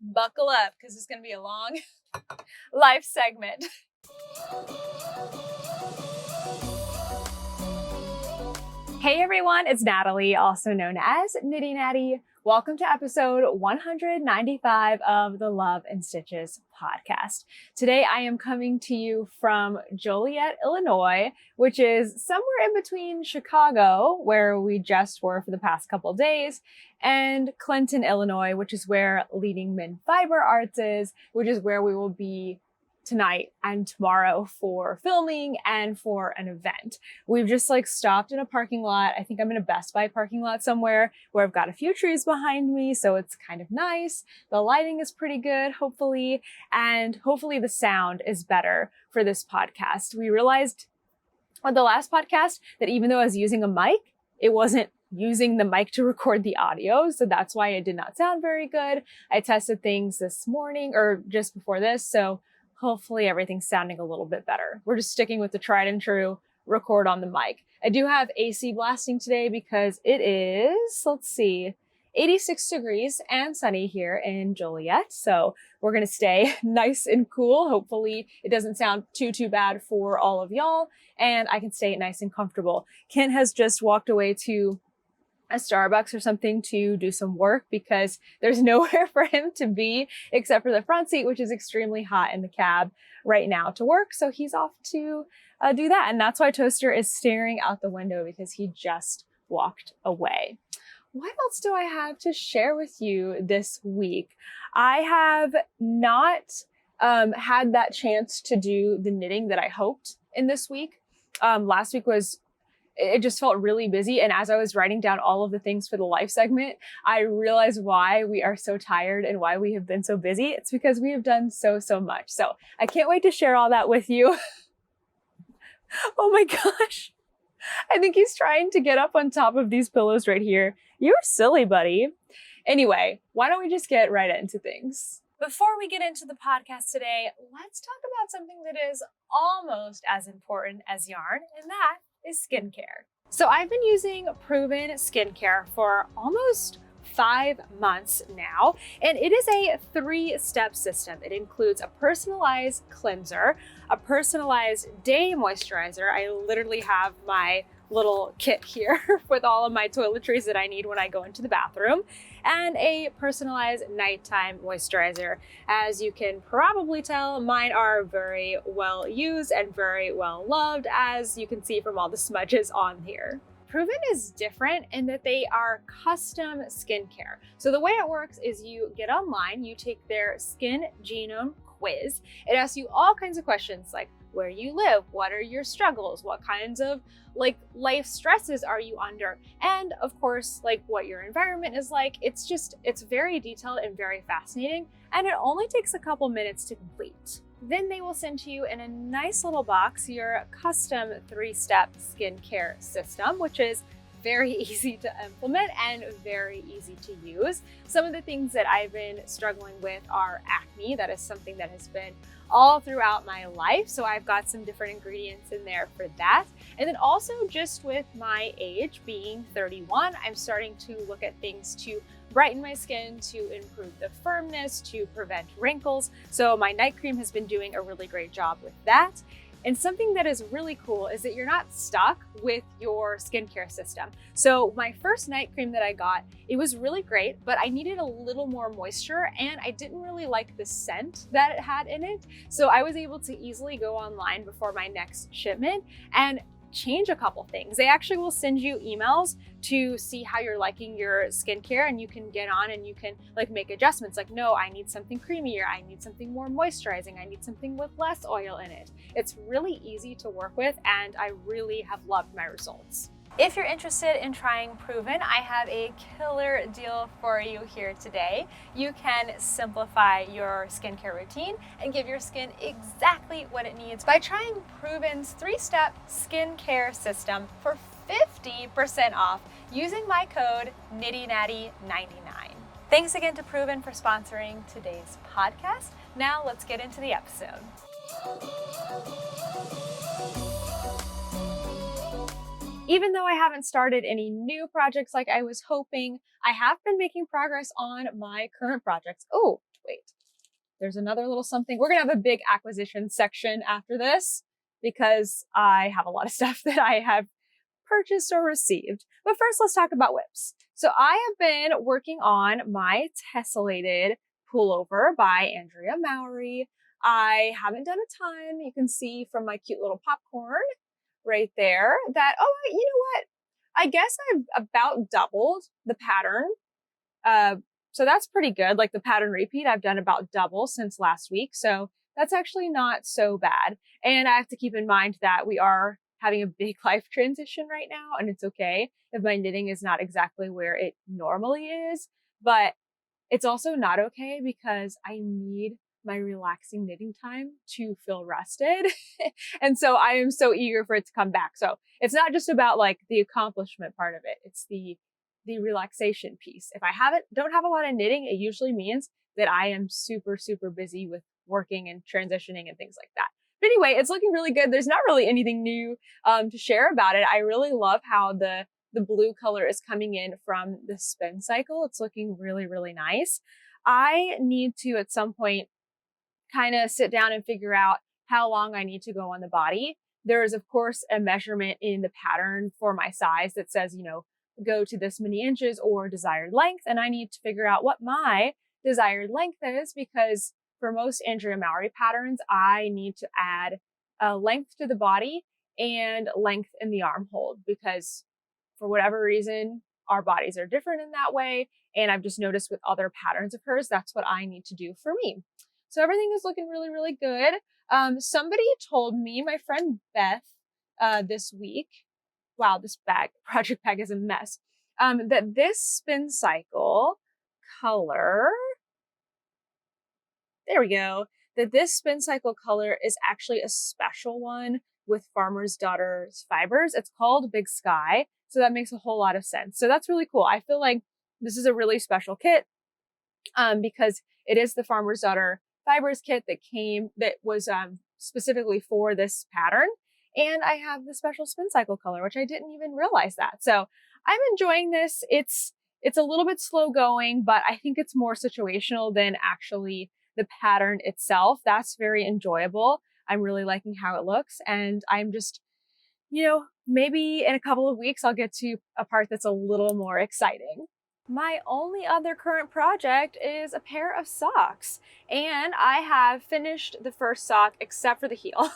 buckle up because it's going to be a long life segment. Hey everyone, it's Natalie, also known as Knitty Natty. Welcome to episode 195 of the Love and Stitches podcast. Today I am coming to you from Joliet, Illinois, which is somewhere in between Chicago, where we just were for the past couple days, and Clinton, Illinois, which is where Leading Min Fiber Arts is, which is where we will be tonight and tomorrow for filming and for an event. We've just stopped in a parking lot. I think I'm in a Best Buy parking lot somewhere where I've got a few trees behind me, so it's kind of nice. The lighting is pretty good, hopefully, and hopefully the sound is better for this podcast. We realized on the last podcast that even though I was using a mic, it wasn't using the mic to record the audio, so that's why it did not sound very good. I tested things this morning or just before this, so hopefully everything's sounding a little bit better. We're just sticking with the tried and true record on the mic. I do have AC blasting today because it is, 86 degrees and sunny here in Joliet. So we're gonna stay nice and cool. Hopefully it doesn't sound too bad for all of y'all and I can stay nice and comfortable. Ken has just walked away to a Starbucks or something to do some work because there's nowhere for him to be except for the front seat, which is extremely hot in the cab right now to work. So he's off to do that. And that's why Toaster is staring out the window because he just walked away. What else do I have to share with you this week? I have not had that chance to do the knitting that I hoped in this week. Last week it just felt really busy. And as I was writing down all of the things for the life segment, I realized why we are so tired and why we have been so busy. It's because we have done so much. So I can't wait to share all that with you. Oh my gosh. I think he's trying to get up on top of these pillows right here. You're silly, buddy. Anyway, why don't we just get right into things? Before we get into the podcast today, let's talk about something that is almost as important as yarn, and that is skincare. So I've been using Proven skincare for almost 5 months now, and it is a 3-step system. It includes a personalized cleanser, a personalized day moisturizer. I literally have my little kit here with all of my toiletries that I need when I go into the bathroom, and a personalized nighttime moisturizer. As you can probably tell, mine are very well used and very well loved, as you can see from all the smudges on here. Proven is different in that they are custom skincare. So the way it works is you get online, you take their skin genome quiz. It asks you all kinds of questions like where you live, what are your struggles, what kinds of life stresses are you under, and of course what your environment is like. It's very detailed and very fascinating, and it only takes a couple minutes to complete. Then they will send to you in a nice little box your custom 3-step skincare system, which is very easy to implement and very easy to use. Some of the things that I've been struggling with are acne. That is something that has been all throughout my life. So I've got some different ingredients in there for that. And then also just with my age being 31, I'm starting to look at things to brighten my skin, to improve the firmness, to prevent wrinkles. So my night cream has been doing a really great job with that. And something that is really cool is that you're not stuck with your skincare system. So my first night cream that I got, it was really great, but I needed a little more moisture and I didn't really like the scent that it had in it. So I was able to easily go online before my next shipment and change a couple things. They actually will send you emails to see how you're liking your skincare, and you can get on and you can make adjustments no, I need something creamier, I need something more moisturizing, I need something with less oil in it. It's really easy to work with and I really have loved my results. If you're interested in trying Proven, I have a killer deal for you here today. You can simplify your skincare routine and give your skin exactly what it needs by trying Proven's 3-step skincare system for 50% off using my code KnittyNatty99. Thanks again to Proven for sponsoring today's podcast. Now let's get into the episode. Even though I haven't started any new projects like I was hoping, I have been making progress on my current projects. Oh, wait, there's another little something. We're gonna have a big acquisition section after this because I have a lot of stuff that I have purchased or received. But first, let's talk about whips. So I have been working on my Tessellated Pullover by Andrea Mowry. I haven't done a ton. You can see from my cute little popcorn right there that, oh, you know what? I guess I've about doubled the pattern. So that's pretty good. Like the pattern repeat, I've done about double since last week. So that's actually not so bad. And I have to keep in mind that we are having a big life transition right now, and it's okay if my knitting is not exactly where it normally is, but it's also not okay because I need my relaxing knitting time to feel rested. And so I am so eager for it to come back. So it's not just about like the accomplishment part of it. It's the relaxation piece. If I don't have a lot of knitting, it usually means that I am super, super busy with working and transitioning and things like that. But anyway, it's looking really good. There's not really anything new to share about it. I really love how the blue color is coming in from the spin cycle. It's looking really, really nice. I need to, at some point, kind of sit down and figure out how long I need to go on the body. There is, of course, a measurement in the pattern for my size that says, you know, go to this many inches or desired length. And I need to figure out what my desired length is, because for most Andrea Mowry patterns, I need to add a length to the body and length in the armhole, because for whatever reason, our bodies are different in that way. And I've just noticed with other patterns of hers, that's what I need to do for me. So everything is looking really, really good. Somebody told me, my friend Beth, this week, wow, this project bag is a mess, that this spin cycle color, there we go, that this spin cycle color is actually a special one with Farmer's Daughter's fibers. It's called Big Sky. So that makes a whole lot of sense. So that's really cool. I feel like this is a really special kit because it is the Farmer's Daughter fibers kit that was specifically for this pattern. And I have the special spin cycle color, which I didn't even realize that. So I'm enjoying this. It's a little bit slow going, but I think it's more situational than actually the pattern itself. That's very enjoyable. I'm really liking how it looks. And I'm just, you know, maybe in a couple of weeks, I'll get to a part that's a little more exciting. My only other current project is a pair of socks, and I have finished the first sock except for the heel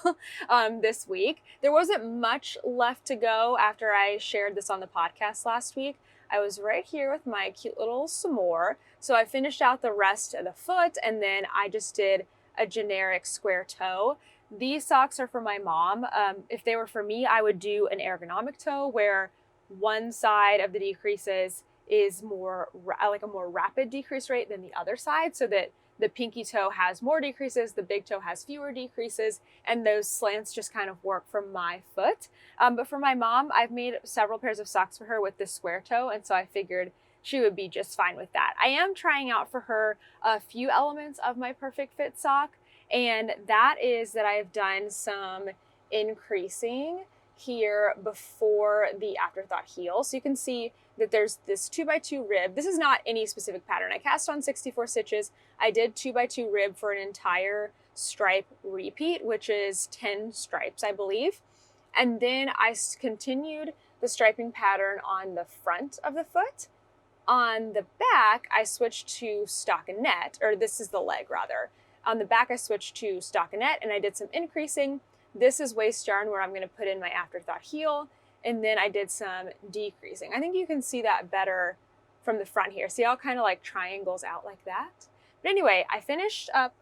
this week. There wasn't much left to go after I shared this on the podcast last week. I was right here with my cute little some more. So I finished out the rest of the foot, and then I just did a generic square toe. These socks are for my mom. If they were for me, I would do an ergonomic toe where one side of the decreases is more like a more rapid decrease rate than the other side, so that the pinky toe has more decreases, the big toe has fewer decreases, and those slants just kind of work for my foot. But for my mom, I've made several pairs of socks for her with this square toe, and so I figured she would be just fine with that. I am trying out for her a few elements of my perfect fit sock, and that is that I've done some increasing here before the afterthought heel. So you can see that there's this 2x2 rib. This is not any specific pattern. I cast on 64 stitches. I did 2x2 rib for an entire stripe repeat, which is 10 stripes, I believe. And then I continued the striping pattern on the front of the foot. On the back, I switched to stockinette, or this is the leg rather. On the back, I switched to stockinette and I did some increasing. This is waist yarn where I'm going to put in my afterthought heel, and then I did some decreasing. I think you can see that better from the front here. See how it kind of like triangles out like that? But anyway, I finished up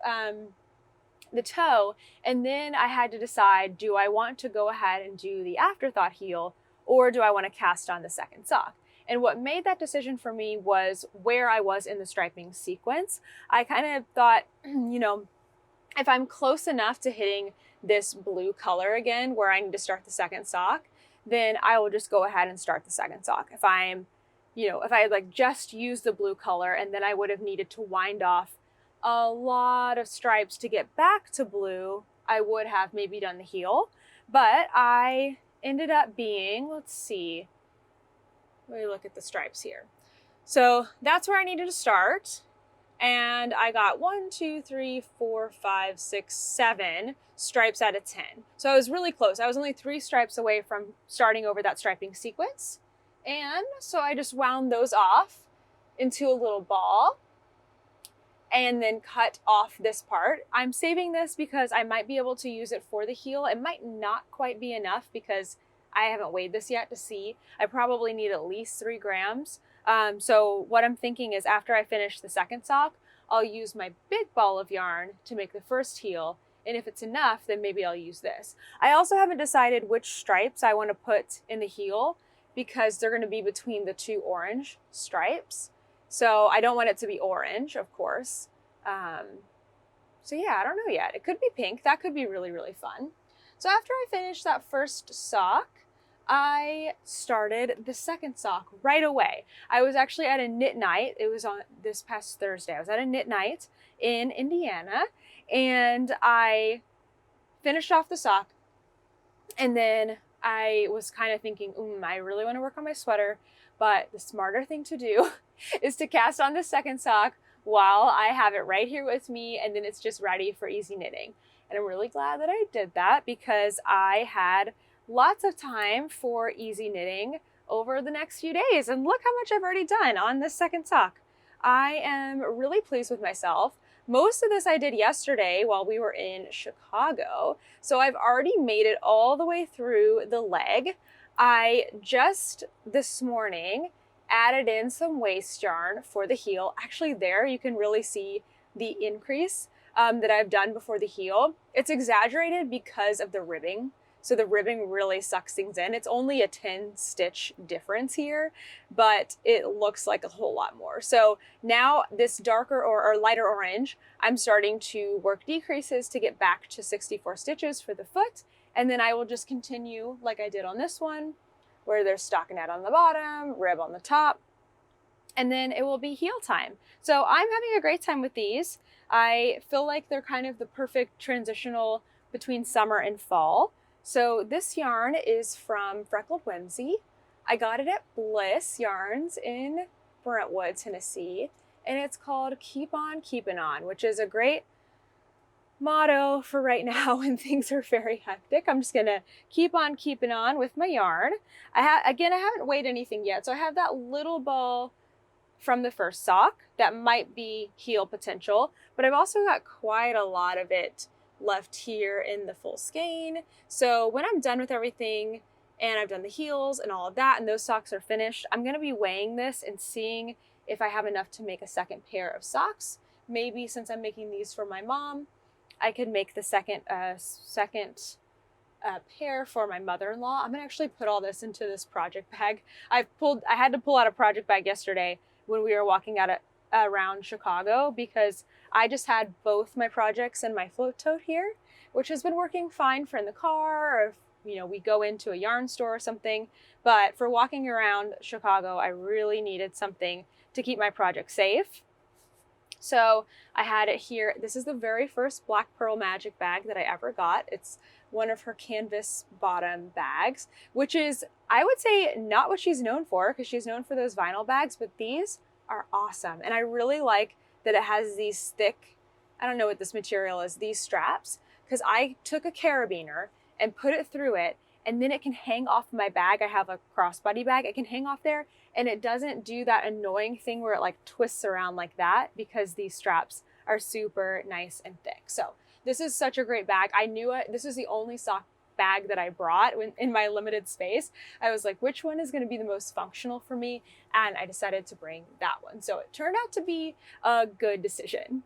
the toe, and then I had to decide, do I want to go ahead and do the afterthought heel, or do I want to cast on the second sock? And what made that decision for me was where I was in the striping sequence. I kind of thought, you know, if I'm close enough to hitting this blue color again, where I need to start the second sock, then I will just go ahead and start the second sock. If I'm, you know, if I had like just used the blue color and then I would have needed to wind off a lot of stripes to get back to blue, I would have maybe done the heel. But I ended up being, let's see, let me look at the stripes here. So that's where I needed to start. and I got 1, 2, 3, 4, 5, 6, 7 stripes out of 10. So I was really close. I was only 3 stripes away from starting over that striping sequence. And so I just wound those off into a little ball and then cut off this part. I'm saving this because I might be able to use it for the heel. It might not quite be enough because I haven't weighed this yet to see. I probably need at least 3 grams. So what I'm thinking is after I finish the second sock, I'll use my big ball of yarn to make the first heel. And if it's enough, then maybe I'll use this. I also haven't decided which stripes I want to put in the heel because they're going to be between the 2 orange stripes. So I don't want it to be orange, of course. So yeah, I don't know yet. It could be pink. That could be really, really fun. So after I finished that first sock, I started the second sock right away. I was actually at a knit night. It was on this past Thursday. I was at a knit night in Indiana, and I finished off the sock, and then I was kind of thinking, I really want to work on my sweater, but the smarter thing to do is to cast on the second sock while I have it right here with me, and then it's just ready for easy knitting. And I'm really glad that I did that because I had lots of time for easy knitting over the next few days. And look how much I've already done on this second sock. I am really pleased with myself. Most of this I did yesterday while we were in Chicago. So I've already made it all the way through the leg. I just this morning added in some waste yarn for the heel. Actually there you can really see the increase that I've done before the heel. It's exaggerated because of the ribbing. So the ribbing really sucks things in. It's only a 10 stitch difference here, but it looks like a whole lot more. So now this darker or lighter orange, I'm starting to work decreases to get back to 64 stitches for the foot. And then I will just continue like I did on this one, where there's stockinette on the bottom, rib on the top, and then it will be heel time. So I'm having a great time with these. I feel like they're kind of the perfect transitional between summer and fall. So this yarn is from Freckled Whimsy. I got it at Bliss Yarns in Brentwood, Tennessee, and it's called Keep On Keepin' On, which is a great motto for right now when things are very hectic. I'm just gonna keep on keeping on with my yarn. I haven't weighed anything yet, so I have that little ball from the first sock that might be heel potential, but I've also got quite a lot of it left here in the full skein. So when I'm done with everything and I've done the heels and all of that and those socks are finished, I'm gonna be weighing this and seeing if I have enough to make a second pair of socks. Maybe since I'm making these for my mom, I could make the second pair for my mother-in-law. I'm gonna actually put all this into this project bag. I had to pull out a project bag yesterday when we were walking out around Chicago because I just had both my projects in my float tote here, which has been working fine for in the car or if we go into a yarn store or something. But for walking around Chicago, I really needed something to keep my project safe. So I had it here. This is the very first Black Pearl Magic bag that I ever got. It's one of her canvas bottom bags, which is, I would say, not what she's known for because she's known for those vinyl bags, but these are awesome. And I really like that it has these thick, I don't know what this material is, these straps, because I took a carabiner and put it through it, and then it can hang off my bag. I have a crossbody bag. It can hang off there, and it doesn't do that annoying thing where it like twists around like that because these straps are super nice and thick. So this is such a great bag. I knew it. This is the only sock bag that I brought in my limited space. I was like, which one is going to be the most functional for me? And I decided to bring that one. So it turned out to be a good decision.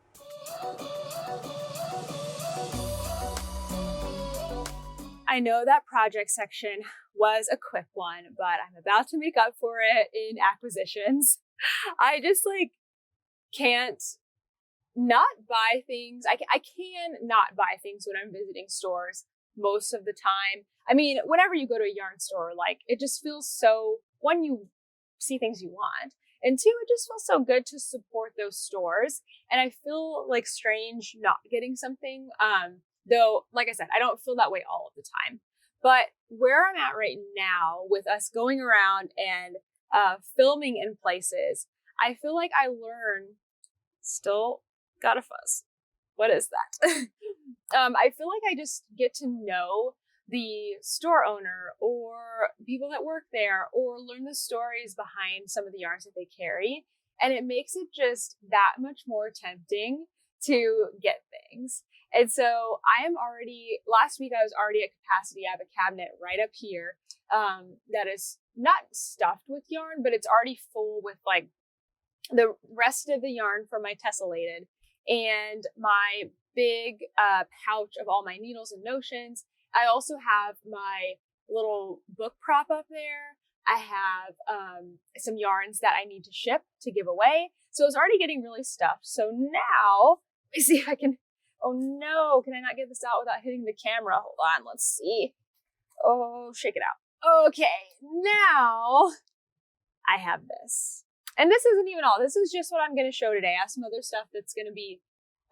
I know that project section was a quick one, but I'm about to make up for it in acquisitions. I just can't not buy things. I can not buy things when I'm visiting stores most of the time. I mean, whenever you go to a yarn store, it just feels so, one, you see things you want, and two, it just feels so good to support those stores. And I feel strange not getting something. Though, like I said, I don't feel that way all of the time. But where I'm at right now with us going around and filming in places, I feel like I learn Still got a fuzz. What is that? I feel like I just get to know the store owner or people that work there or learn the stories behind some of the yarns that they carry. And it makes it just that much more tempting to get things. And so last week I was already at capacity. I have a cabinet right up here that is not stuffed with yarn, but it's already full with like the rest of the yarn from my Tessellated and my big pouch of all my needles and notions. I also have my little book prop up there. I have some yarns that I need to ship to give away. So it's already getting really stuffed. So now, let me see if I can, oh no, can I not get this out without hitting the camera? Hold on, let's see. Oh, shake it out. Okay, now I have this. And this isn't even all. This is just what I'm going to show today. I have some other stuff that's going to be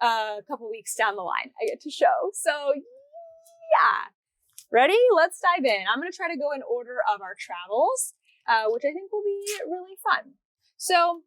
a couple weeks down the line I get to show. So yeah. Ready? Let's dive in. I'm going to try to go in order of our travels, which I think will be really fun. So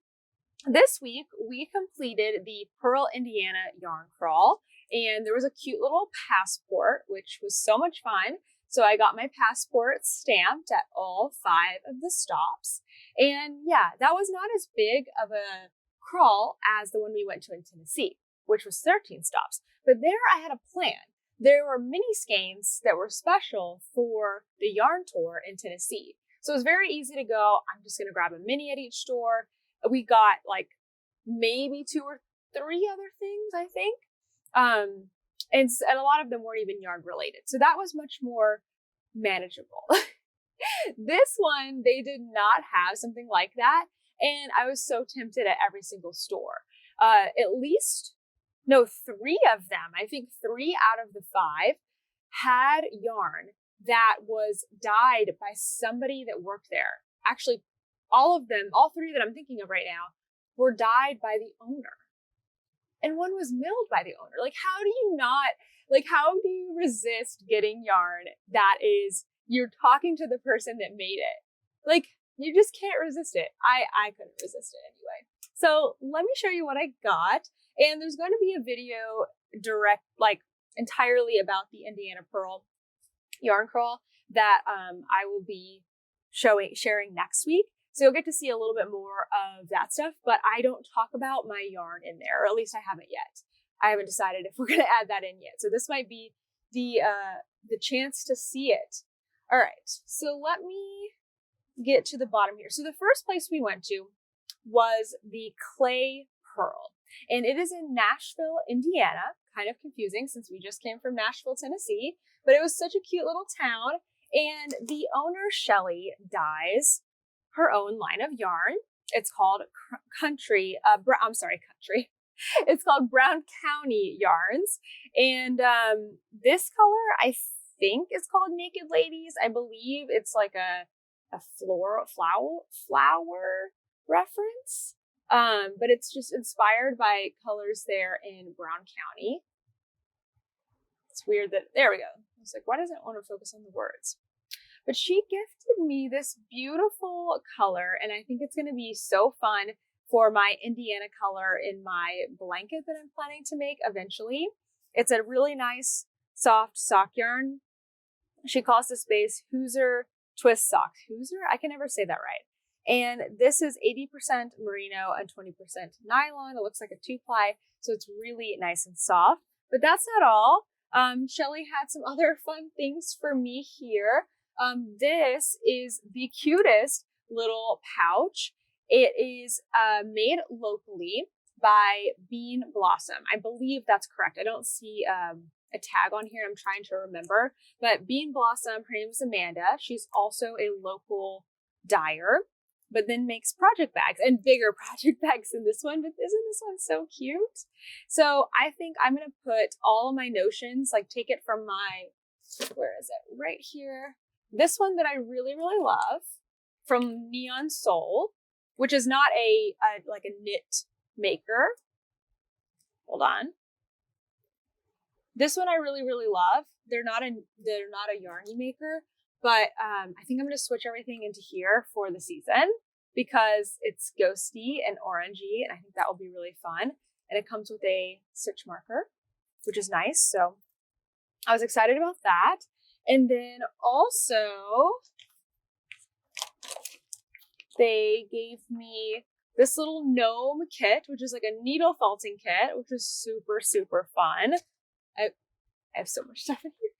this week we completed the Pearl, Indiana yarn crawl, and there was a cute little passport, which was so much fun. So I got my passport stamped at all 5 of the stops. And yeah, that was not as big of a crawl as the one we went to in Tennessee, which was 13 stops. But there I had a plan. There were mini skeins that were special for the yarn tour in Tennessee. So it was very easy to go. I'm just going to grab a mini at each store. We got like maybe 2 or 3 other things, I think. And a lot of them weren't even yarn related. So that was much more manageable. This one, they did not have something like that. And I was so tempted at every single store. At least, no, 3 of them, I think 3 out of the 5 had yarn that was dyed by somebody that worked there. Actually, all of them, all 3 that I'm thinking of right now, were dyed by the owner. And one was milled by the owner. Like, how do you resist getting yarn that is, you're talking to the person that made it? Like, you just can't resist it. I couldn't resist it anyway. So let me show you what I got. And there's going to be a video entirely about the Indiana Pearl yarn crawl that I will be sharing next week. So you'll get to see a little bit more of that stuff, but I don't talk about my yarn in there, or at least I haven't yet. I haven't decided if we're going to add that in yet. So this might be the chance to see it. All right, so let me get to the bottom here. So the first place we went to was the Clay Pearl, and it is in Nashville, Indiana. Kind of confusing since we just came from Nashville, Tennessee, but it was such a cute little town. And the owner, Shelly, dyes her own line of yarn. It's called Country. It's called Brown County Yarns. And this color, I think, is called Naked Ladies. I believe it's like a flower reference. But it's just inspired by colors there in Brown County. It's weird that, there we go. I was like, why doesn't it want to focus on the words? But she gifted me this beautiful color, and I think it's going to be so fun for my Indiana color in my blanket that I'm planning to make eventually. It's a really nice, soft sock yarn. She calls this base Hoosier Twist Sock. Hoosier? I can never say that right. And this is 80% merino and 20% nylon. It looks like a 2-ply, so it's really nice and soft. But that's not all. Shelly had some other fun things for me here. This is the cutest little pouch. It is made locally by Bean Blossom. I believe that's correct. I don't see a tag on here. I'm trying to remember. But Bean Blossom, her name is Amanda. She's also a local dyer, but then makes project bags and bigger project bags than this one. But isn't this one so cute? So I think I'm going to put all of my notions, like take it from my, where is it? Right here. This one that I really, really love from Neon Soul, which is not like a knit maker. Hold on. This one I really, really love. They're not a yarny maker, but I think I'm going to switch everything into here for the season because it's ghosty and orangey, and I think that will be really fun. and it comes with a stitch marker, which is nice. So I was excited about that. And then also they gave me this little gnome kit, which is like a needle felting kit, which is super, super fun. I have so much stuff in here.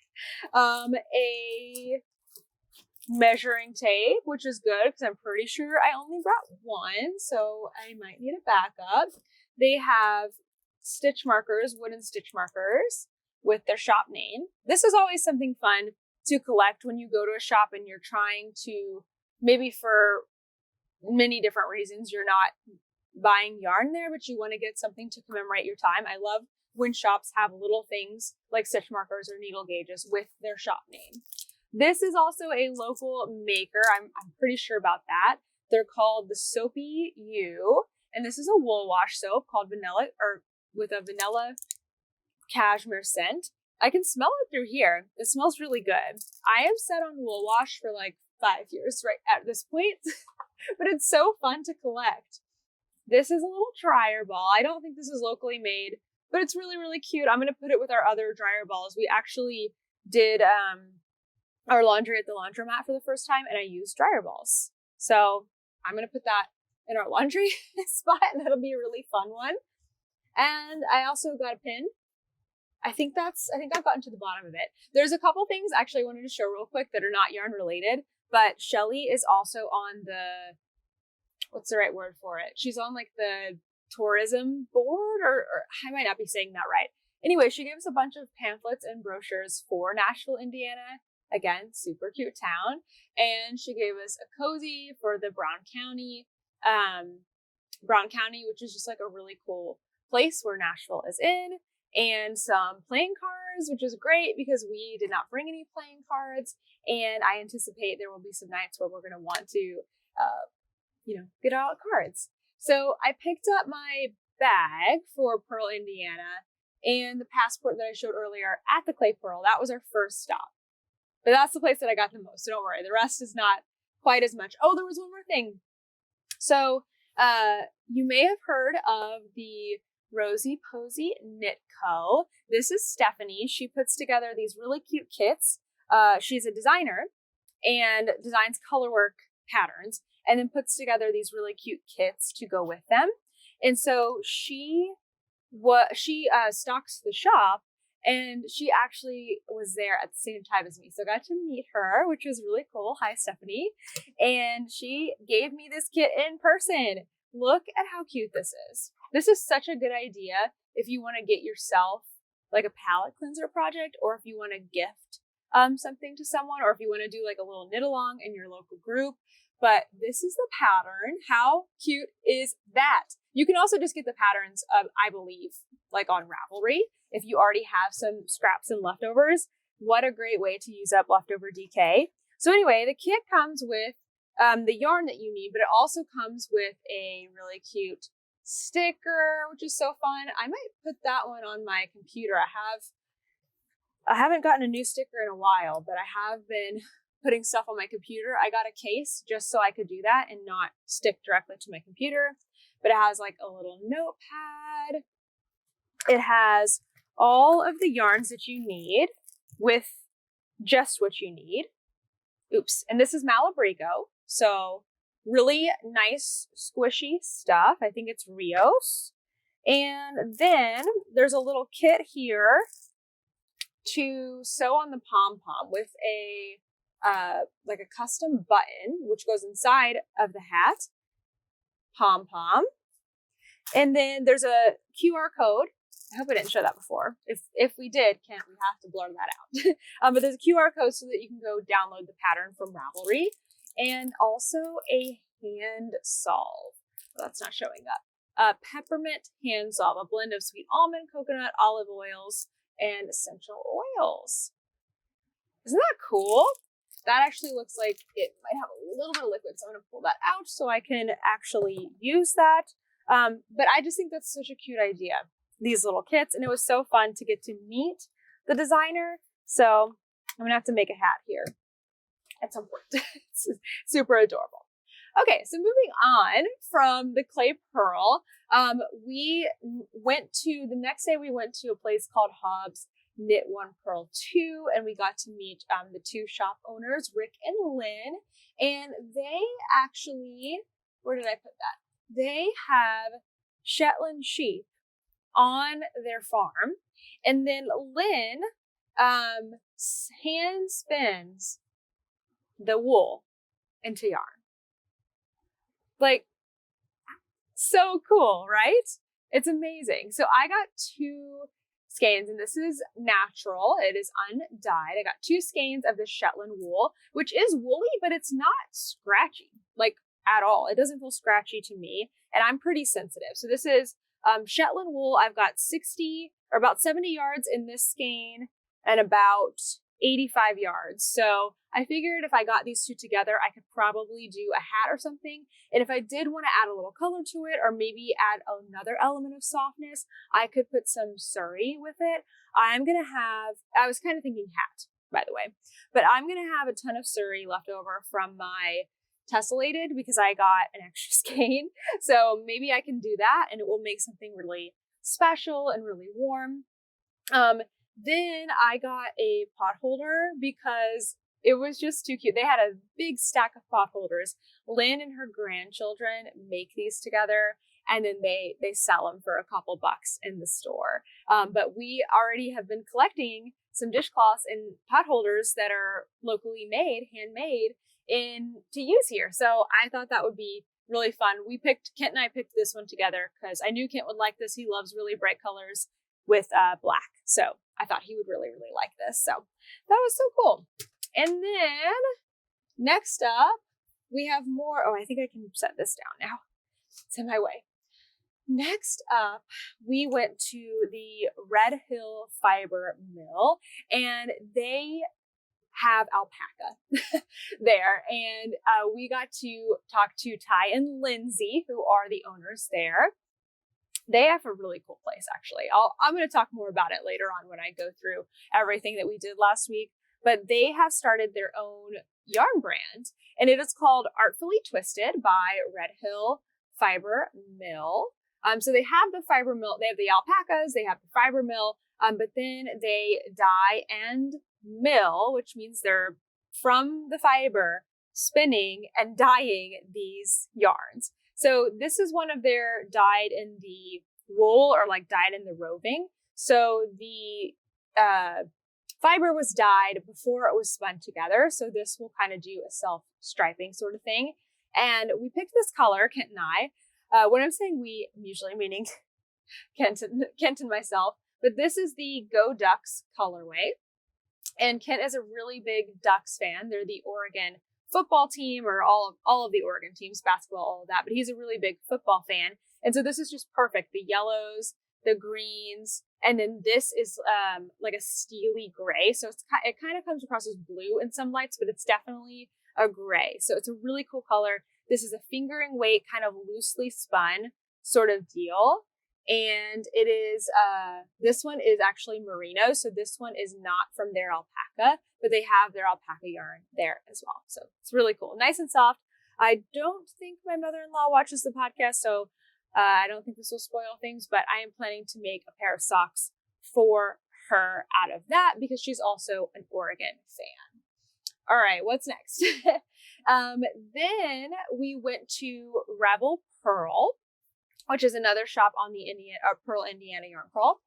A measuring tape, which is good because I'm pretty sure I only brought one, so I might need a backup. They have stitch markers, wooden stitch markers with their shop name. This is always something fun to collect when you go to a shop and you're trying to, maybe for many different reasons, you're not buying yarn there, but you want to get something to commemorate your time. I love when shops have little things like stitch markers or needle gauges with their shop name. This is also a local maker. I'm pretty sure about that. They're called the Soapy U, and this is a wool wash soap called vanilla, or with a vanilla cashmere scent. I can smell it through here. It smells really good. I am set on wool wash for like 5 years right at this point, but it's so fun to collect. This is a little dryer ball. I don't think this is locally made, but it's really, really cute. I'm going to put it with our other dryer balls. We actually did our laundry at the laundromat for the first time, and I used dryer balls. So I'm going to put that in our laundry spot, and that'll be a really fun one. And I also got a pin. I think I've gotten to the bottom of it. There's a couple things actually I wanted to show real quick that are not yarn related, but Shelly is also on the, what's the right word for it? She's on like the tourism board, or I might not be saying that right. Anyway, she gave us a bunch of pamphlets and brochures for Nashville, Indiana. Again, super cute town. And she gave us a cozy for the Brown County, which is just like a really cool place where Nashville is in, and some playing cards, which is great because we did not bring any playing cards. And I anticipate there will be some nights where we're going to want to, get out cards. So I picked up my bag for Pearl, Indiana, and the passport that I showed earlier at the Clay Pearl. That was our first stop. But that's the place that I got the most, so don't worry. The rest is not quite as much. Oh, there was one more thing. So you may have heard of the Rosy Posy Knit Co. This is Stephanie. She puts together these really cute kits. She's a designer and designs colorwork patterns, and then puts together these really cute kits to go with them. And so she stocks the shop, and she actually was there at the same time as me. So I got to meet her, which was really cool. Hi, Stephanie. And she gave me this kit in person. Look at how cute this is. This is such a good idea if you want to get yourself like a palette cleanser project, or if you want to gift something to someone, or if you want to do like a little knit along in your local group. But this is the pattern. How cute is that? You can also just get the patterns, I believe, like on Ravelry. If you already have some scraps and leftovers, what a great way to use up leftover DK. So anyway, the kit comes with the yarn that you need, but it also comes with a really cute sticker, which is so fun. I might put that one on my computer. I haven't gotten a new sticker in a while, but I have been putting stuff on my computer. I got a case just so I could do that and not stick directly to my computer, but it has like a little notepad. It has all of the yarns that you need with just what you need. Oops. And this is Malabrigo. So really nice, squishy stuff. I think it's Rios. And then there's a little kit here to sew on the pom-pom with a like a custom button, which goes inside of the hat, pom-pom. And then there's a QR code. I hope I didn't show that before. If we did, we have to blur that out. But there's a QR code so that you can go download the pattern from Ravelry, and also a hand solve. Well, that's not showing up. Peppermint hand solve, a blend of sweet almond, coconut, olive oils, and essential oils. Isn't that cool? That actually looks like it might have a little bit of liquid, so I'm going to pull that out so I can actually use that. But I just think that's such a cute idea, these little kits, and it was so fun to get to meet the designer. So I'm going to have to make a hat here at some point. It's super adorable. Okay, so moving on from the clay pearl, we went to, the next day we went to a place called Hobbs Knit One Purl 2, and we got to meet the two shop owners, Rick and Lynn, and they actually, where did I put that? They have Shetland sheep on their farm, and then Lynn hand spins the wool into yarn. Like, so cool, right? It's amazing. So I got 2 skeins, and this is natural. It is undyed. I got 2 skeins of the Shetland wool, which is woolly, but it's not scratchy, like at all. It doesn't feel scratchy to me, and I'm pretty sensitive. So this is Shetland wool. I've got 60 or about 70 yards in this skein and about 85 yards. So I figured if I got these 2 together, I could probably do a hat or something. And if I did want to add a little color to it, or maybe add another element of softness, I could put some Surrey with it. I was kind of thinking hat, by the way, but I'm going to have a ton of Surrey left over from my tessellated because I got an extra skein. So maybe I can do that and it will make something really special and really warm. Then I got a pot holder because it was just too cute. They had a big stack of pot holders. Lynn and her grandchildren make these together, and then they sell them for a couple bucks in the store. But we already have been collecting some dishcloths and pot holders that are locally made, handmade, to use here. So I thought that would be really fun. Kent and I picked this one together because I knew Kent would like this. He loves really bright colors with black. So I thought he would really, really like this. So that was so cool. And then next up, we have more. Oh, I think I can set this down now. It's in my way. Next up, we went to the Red Hill Fiber Mill, and they have alpaca there. And we got to talk to Ty and Lindsay, who are the owners there. They have a really cool place, actually. I'm going to talk more about it later on when I go through everything that we did last week. But they have started their own yarn brand, and it is called Artfully Twisted by Red Hill Fiber Mill. So they have the fiber mill, they have the alpacas, they have the fiber mill, but then they dye and mill, which means they're from the fiber spinning and dyeing these yarns. So this is one of their dyed in the wool, or like dyed in the roving. So the fiber was dyed before it was spun together. So this will kind of do a self-striping sort of thing. And we picked this color, Kent and I. When I'm saying we, I'm usually meaning Kent and myself, but this is the Go Ducks colorway. And Kent is a really big Ducks fan. They're the Oregon football team, or all of the Oregon teams, basketball, all of that, but he's a really big football fan. And so this is just perfect. The yellows, the greens, and then this is like a steely gray. So it kind of comes across as blue in some lights, but it's definitely a gray. So it's a really cool color. This is a fingering weight, kind of loosely spun sort of deal. And it is, this one is actually merino. So this one is not from their alpaca, but they have their alpaca yarn there as well. So it's really cool. Nice and soft. I don't think my mother-in-law watches the podcast, so I don't think this will spoil things, but I am planning to make a pair of socks for her out of that because she's also an Oregon fan. All right, what's next? Then we went to Rebel Purl, which is another shop on the Pearl, Indiana yarn crawl.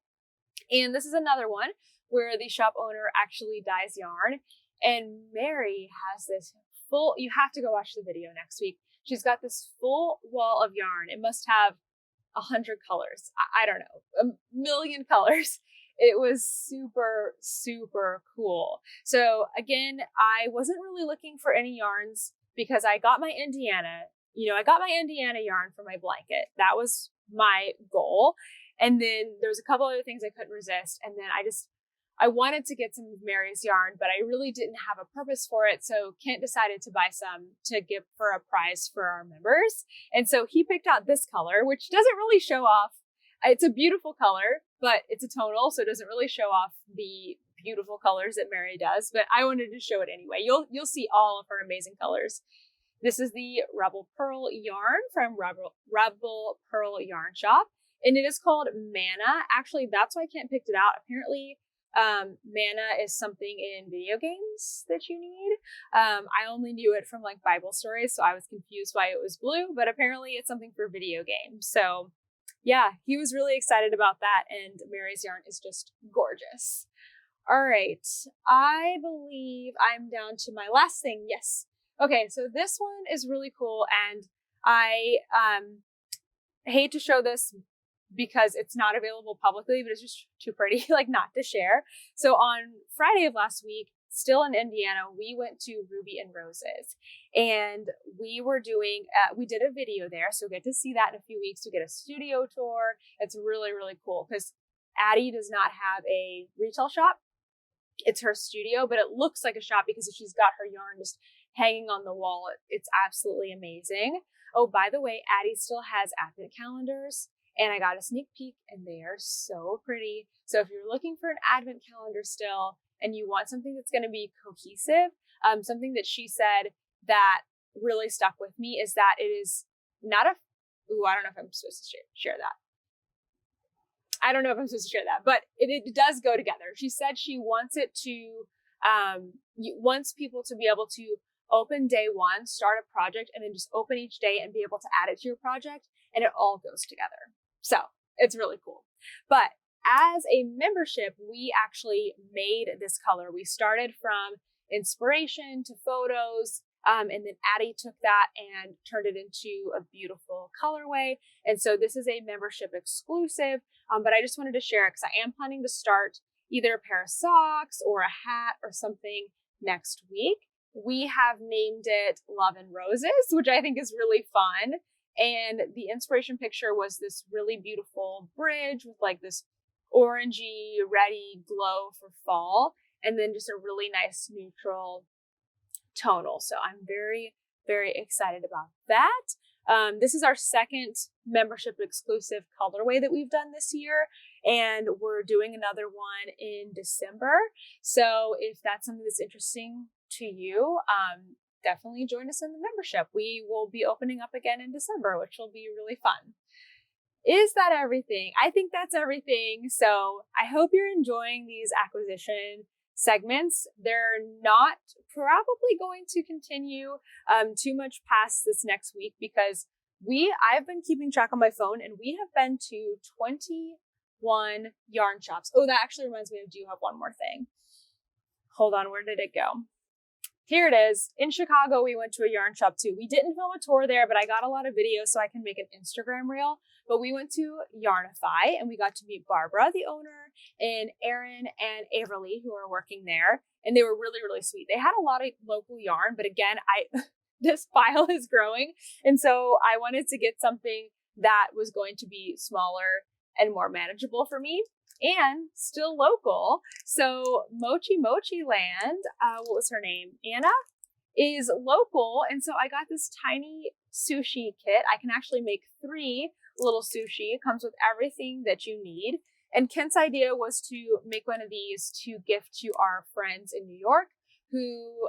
And this is another one where the shop owner actually dyes yarn. And Mary has this full, you have to go watch the video next week. She's got this full wall of yarn. It must have 100 colors. I don't know, 1,000,000 colors. It was super, super cool. So again, I wasn't really looking for any yarns because I got my Indiana yarn for my blanket. That was my goal. And then there's a couple other things I couldn't resist. And then I wanted to get some of Mary's yarn, but I really didn't have a purpose for it. So Kent decided to buy some to give for a prize for our members. And so he picked out this color, which doesn't really show off. It's a beautiful color, but it's a tonal, so it doesn't really show off the beautiful colors that Mary does. But I wanted to show it anyway. You'll see all of her amazing colors This is the Rebel Pearl yarn from Rebel Pearl Yarn Shop, and it is called Mana. Actually, that's why I can't pick it out. Apparently, mana is something in video games that you need. I only knew it from like Bible stories, so I was confused why it was blue, but apparently it's something for video games. So yeah, he was really excited about that, and Mary's yarn is just gorgeous. All right, I believe I'm down to my last thing. Yes. Okay, so this one is really cool, and I hate to show this because it's not available publicly, but it's just too pretty, like not to share. So on Friday of last week, still in Indiana, we went to Ruby and Roses, and we were doing, we did a video there. So get to see that in a few weeks. We get a studio tour. It's really, really cool because Addie does not have a retail shop. It's her studio, but it looks like a shop because she's got her yarn just hanging on the wall. It's absolutely amazing. Oh, by the way, Addie still has advent calendars, and I got a sneak peek, and they are so pretty. So if you're looking for an advent calendar still, and you want something that's going to be cohesive, something that she said that really stuck with me is that it is not a, I don't know if I'm supposed to share that. I don't know if I'm supposed to share that, but it does go together. She said she wants it to, wants people to be able to open day one, start a project, and then just open each day and be able to add it to your project, and it all goes together. So it's really cool. But as a membership, we actually made this color. We started from inspiration to photos, and then Addie took that and turned it into a beautiful colorway. And so this is a membership exclusive, but I just wanted to share it because I am planning to start either a pair of socks or a hat or something next week. We have named it Love and Roses, which I think is really fun. And the inspiration picture was this really beautiful bridge with like this orangey, reddy glow for fall, and then just a really nice neutral tonal. So I'm very, very excited about that. This is our second membership exclusive colorway that we've done this year, and we're doing another one in December. So if that's something that's interesting to you, definitely join us in the membership. We will be opening up again in December, which will be really fun. Is that everything? I think that's everything. So I hope you're enjoying these acquisition segments. They're not probably going to continue too much past this next week because I've been keeping track on my phone, and we have been to 21 yarn shops. Oh, that actually reminds me, I do have one more thing. Hold on, where did it go? Here it is. In Chicago, we went to a yarn shop too. We didn't film a tour there, but I got a lot of videos so I can make an Instagram reel. But we went to Yarnify, and we got to meet Barbara, the owner, and Erin and Averly, who are working there. And they were really, really sweet. They had a lot of local yarn, but again, this pile is growing. And so I wanted to get something that was going to be smaller and more manageable for me, and still local. So Mochi Land, what was her name? Anna, is local. And so I got this tiny sushi kit. I can actually make 3 little sushi. It comes with everything that you need. And Kent's idea was to make one of these to gift to our friends in New York who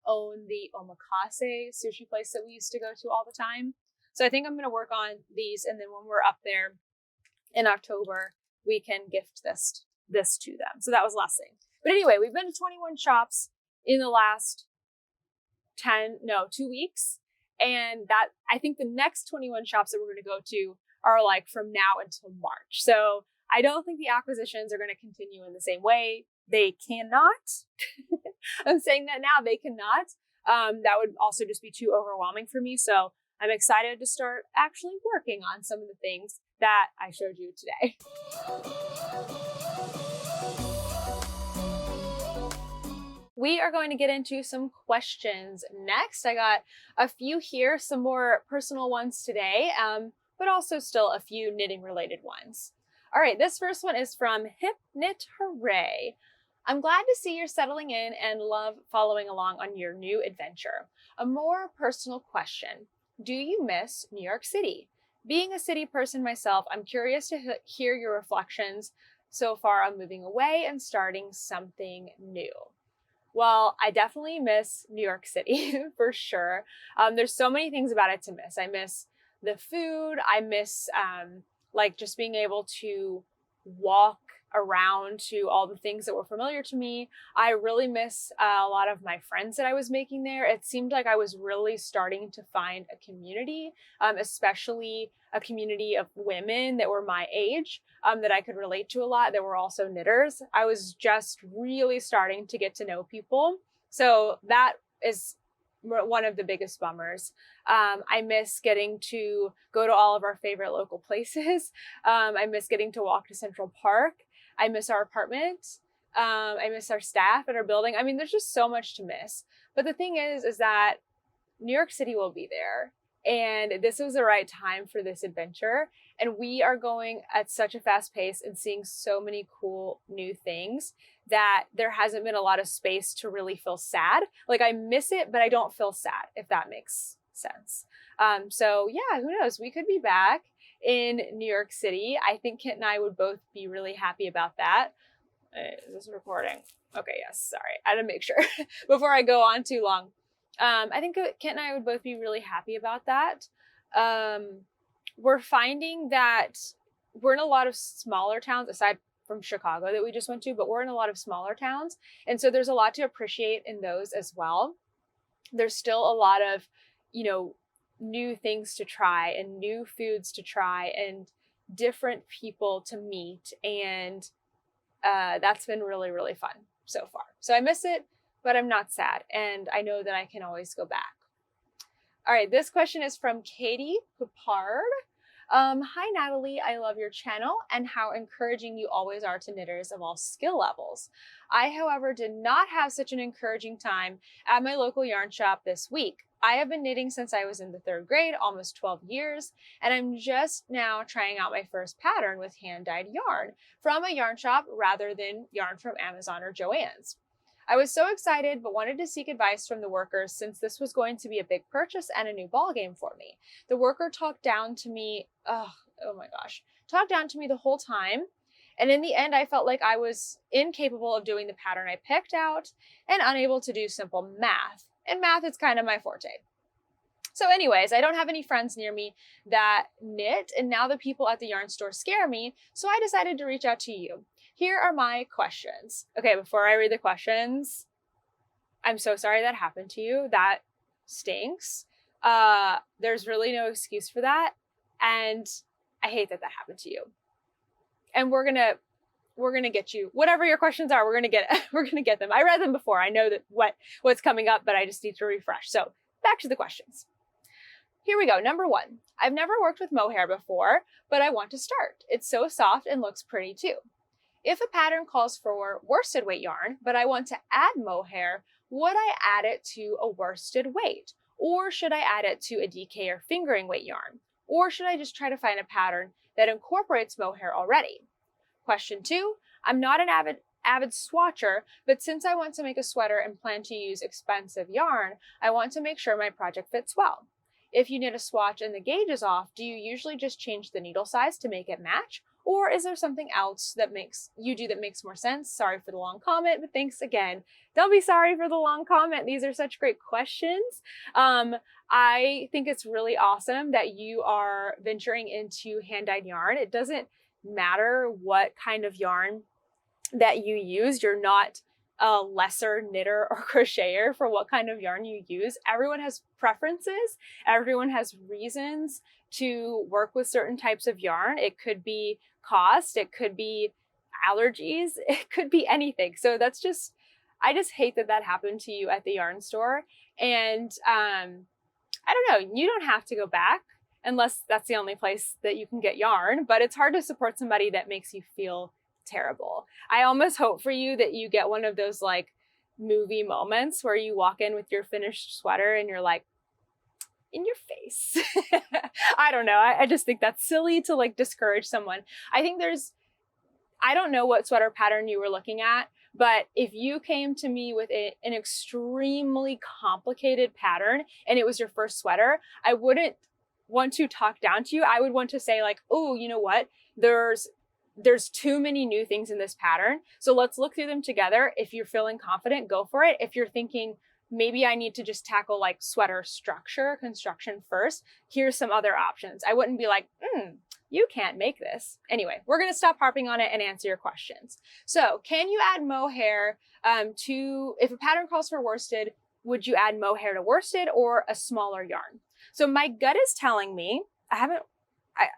own the omakase sushi place that we used to go to all the time. So I think I'm going to work on these, and then when we're up there in October, we can gift this to them. So that was last thing. But anyway, we've been to 21 shops in the last 2 weeks. And that, I think the next 21 shops that we're going to go to are like from now until March. So I don't think the acquisitions are going to continue in the same way. They cannot. I'm saying that now, they cannot. That would also just be too overwhelming for me. So I'm excited to start actually working on some of the things that I showed you today. We are going to get into some questions next. I got a few here, some more personal ones today, but also still a few knitting related ones. All right, this first one is from Hip Knit Hooray. I'm glad to see you're settling in and love following along on your new adventure. A more personal question. Do you miss New York City? Being a city person myself, I'm curious to hear your reflections so far on moving away and starting something new. Well, I definitely miss New York City for sure. There's so many things about it to miss. I miss the food. I miss like just being able to walk around to all the things that were familiar to me. I really miss a lot of my friends that I was making there. It seemed like I was really starting to find a community, especially a community of women that were my age, that I could relate to a lot, that were also knitters. I was just really starting to get to know people. So that is one of the biggest bummers. I miss getting to go to all of our favorite local places. I miss getting to walk to Central Park. I miss our apartment. I miss our staff at our building. I mean, there's just so much to miss. But the thing is that New York City will be there. And this was the right time for this adventure. And we are going at such a fast pace and seeing so many cool new things that there hasn't been a lot of space to really feel sad. Like I miss it, but I don't feel sad, if that makes sense. So yeah, who knows? We could be back in New York City. I think Kit and I would both be really happy about that. Is this recording? Okay, yes, sorry. I had to make sure before I go on too long. I think Kit and I would both be really happy about that. We're finding that we're in a lot of smaller towns, aside from Chicago that we just went to, but we're in a lot of smaller towns. And so there's a lot to appreciate in those as well. There's still a lot of, new things to try and new foods to try and different people to meet. And that's been really, really fun so far. So I miss it, but I'm not sad. And I know that I can always go back. All right, this question is from Katie Poupard. Hi, Natalie. I love your channel and how encouraging you always are to knitters of all skill levels. I, however, did not have such an encouraging time at my local yarn shop this week. I have been knitting since I was in the 3rd grade, almost 12 years, and I'm just now trying out my first pattern with hand-dyed yarn from a yarn shop rather than yarn from Amazon or Joann's. I was so excited, but wanted to seek advice from the workers since this was going to be a big purchase and a new ballgame for me. The worker talked down to me, talked down to me the whole time. And in the end, I felt like I was incapable of doing the pattern I picked out and unable to do simple math. And math is kind of my forte. So anyways, I don't have any friends near me that knit, and now the people at the yarn store scare me, so I decided to reach out to you. Here are my questions. Okay, before I read the questions, I'm so sorry that happened to you. That stinks. There's really no excuse for that, and I hate that that happened to you. And we're gonna get you whatever your questions are. We're gonna get them. I read them before. I know that what's coming up, but I just need to refresh. So back to the questions. Here we go. Number 1. I've never worked with mohair before, but I want to start. It's so soft and looks pretty too. If a pattern calls for worsted weight yarn, but I want to add mohair, would I add it to a worsted weight? Or should I add it to a DK or fingering weight yarn? Or should I just try to find a pattern that incorporates mohair already? Question 2, I'm not an avid swatcher, but since I want to make a sweater and plan to use expensive yarn, I want to make sure my project fits well. If you knit a swatch and the gauge is off, do you usually just change the needle size to make it match? Or is there something else that makes more sense? Sorry for the long comment, but thanks again. Don't be sorry for the long comment. These are such great questions. I think it's really awesome that you are venturing into hand-dyed yarn. It doesn't matter what kind of yarn that you use. You're not a lesser knitter or crocheter for what kind of yarn you use. Everyone has preferences. Everyone has reasons to work with certain types of yarn. It could be cost, it could be allergies, it could be anything. So I just hate that that happened to you at the yarn store. And I don't know, you don't have to go back unless that's the only place that you can get yarn, but it's hard to support somebody that makes you feel terrible. I almost hope for you that you get one of those like movie moments where you walk in with your finished sweater and you're like, in your face. I don't know. I just think that's silly to like discourage someone. I don't know what sweater pattern you were looking at, but if you came to me with an extremely complicated pattern and it was your first sweater, I wouldn't want to talk down to you. I would want to say like, oh, you know what? There's there's too many new things in this pattern. So let's look through them together. If you're feeling confident, go for it. If you're thinking, maybe I need to just tackle like sweater structure, construction first, here's some other options. I wouldn't be like, you can't make this. Anyway, we're gonna stop harping on it and answer your questions. So can you add mohair if a pattern calls for worsted, would you add mohair to worsted or a smaller yarn? So my gut is telling me, I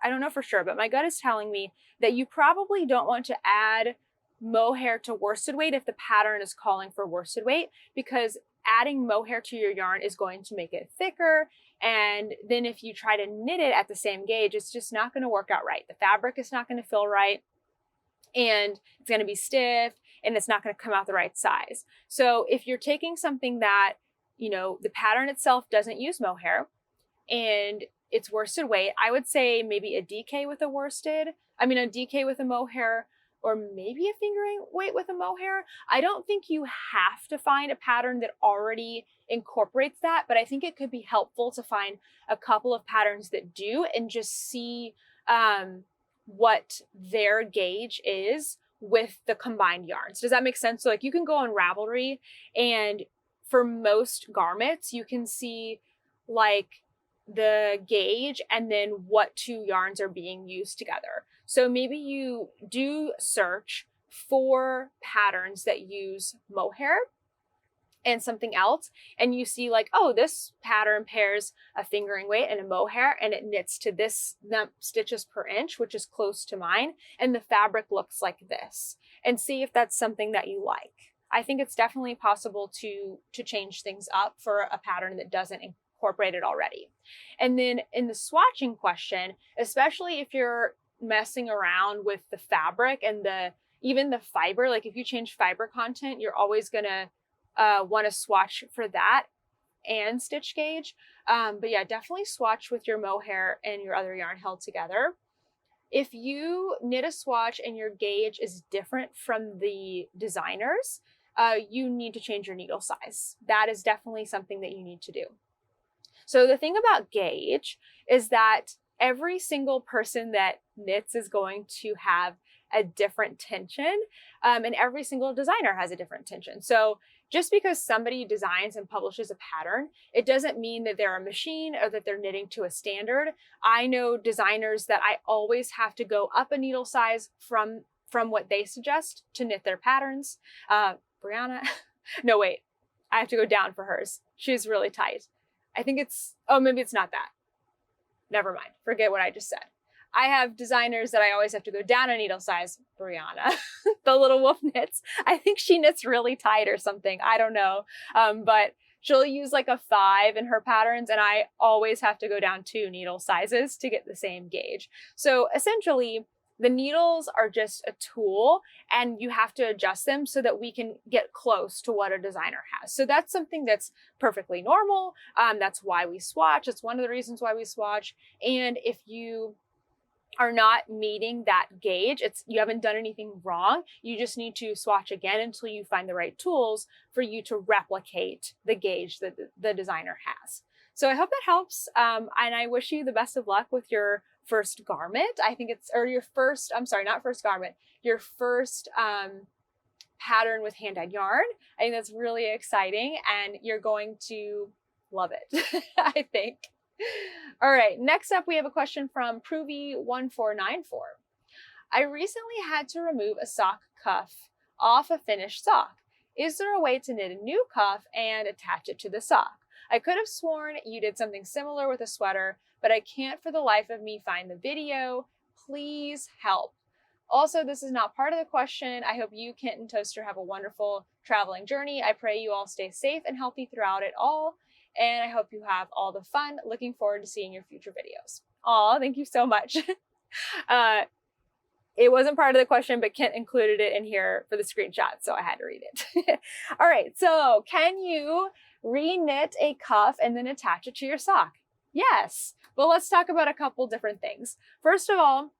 don't know for sure, but my gut is telling me that you probably don't want to add mohair to worsted weight if the pattern is calling for worsted weight, because adding mohair to your yarn is going to make it thicker. And then if you try to knit it at the same gauge, it's just not going to work out right. The fabric is not going to feel right, and it's going to be stiff, and it's not going to come out the right size. So if you're taking something that, the pattern itself doesn't use mohair and it's worsted weight, I would say maybe a DK with a DK with a mohair, or maybe a fingering weight with a mohair. I don't think you have to find a pattern that already incorporates that, but I think it could be helpful to find a couple of patterns that do and just see what their gauge is with the combined yarns. Does that make sense? So like you can go on Ravelry, and for most garments, you can see like the gauge and then what two yarns are being used together. So maybe you do search for patterns that use mohair and something else, and you see like, oh, this pattern pairs a fingering weight and a mohair, and it knits to this stitches per inch, which is close to mine, and the fabric looks like this, and see if that's something that you like. I think it's definitely possible to change things up for a pattern that doesn't incorporate it already. And then in the swatching question, especially if you're messing around with the fabric and even the fiber, like if you change fiber content, you're always gonna want to swatch for that and stitch gauge. But yeah, definitely swatch with your mohair and your other yarn held together. If you knit a swatch and your gauge is different from the designer's, you need to change your needle size. That is definitely something that you need to do. So the thing about gauge is that every single person that knits is going to have a different tension, and every single designer has a different tension. So just because somebody designs and publishes a pattern, it doesn't mean that they're a machine or that they're knitting to a standard. I know designers that I always have to go up a needle size from what they suggest to knit their patterns. Brianna, no wait, I have to go down for hers. She's really tight. I think maybe it's not that. Never mind, forget what I just said. I have designers that I always have to go down a needle size. Brianna, the little wolf knits. I think she knits really tight or something. I don't know. But she'll use like a 5 in her patterns, and I always have to go down 2 needle sizes to get the same gauge. So essentially, the needles are just a tool, and you have to adjust them so that we can get close to what a designer has. So that's something that's perfectly normal. That's why we swatch. It's one of the reasons why we swatch. And if you are not meeting that gauge, you haven't done anything wrong. You just need to swatch again until you find the right tools for you to replicate the gauge that the designer has. So I hope that helps. And I wish you the best of luck with your first garment. Your first pattern with hand-dyed yarn. I think that's really exciting, and you're going to love it, I think. All right, next up we have a question from Provy1494. I recently had to remove a sock cuff off a finished sock. Is there a way to knit a new cuff and attach it to the sock? I could have sworn you did something similar with a sweater, but I can't for the life of me find the video. Please help. Also, this is not part of the question. I hope you, Kent, and Toaster have a wonderful traveling journey. I pray you all stay safe and healthy throughout it all. And I hope you have all the fun. Looking forward to seeing your future videos. Aw, thank you so much. It wasn't part of the question, but Kent included it in here for the screenshot, so I had to read it. All right, so can you re-knit a cuff and then attach it to your sock? Yes. Well, let's talk about a couple different things. First of all,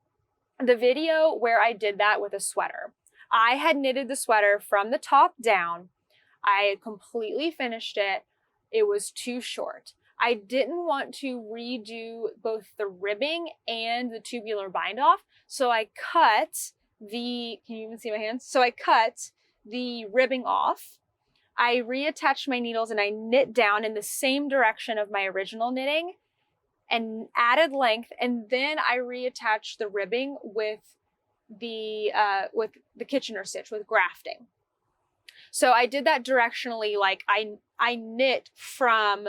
the video where I did that with a sweater. I had knitted the sweater from the top down. I had completely finished it. It was too short. I didn't want to redo both the ribbing and the tubular bind off, so I cut can you even see my hands? So I cut the ribbing off. I reattached my needles and I knit down in the same direction of my original knitting and added length. And then I reattached the ribbing with the Kitchener stitch, with grafting. So I did that directionally, like I knit from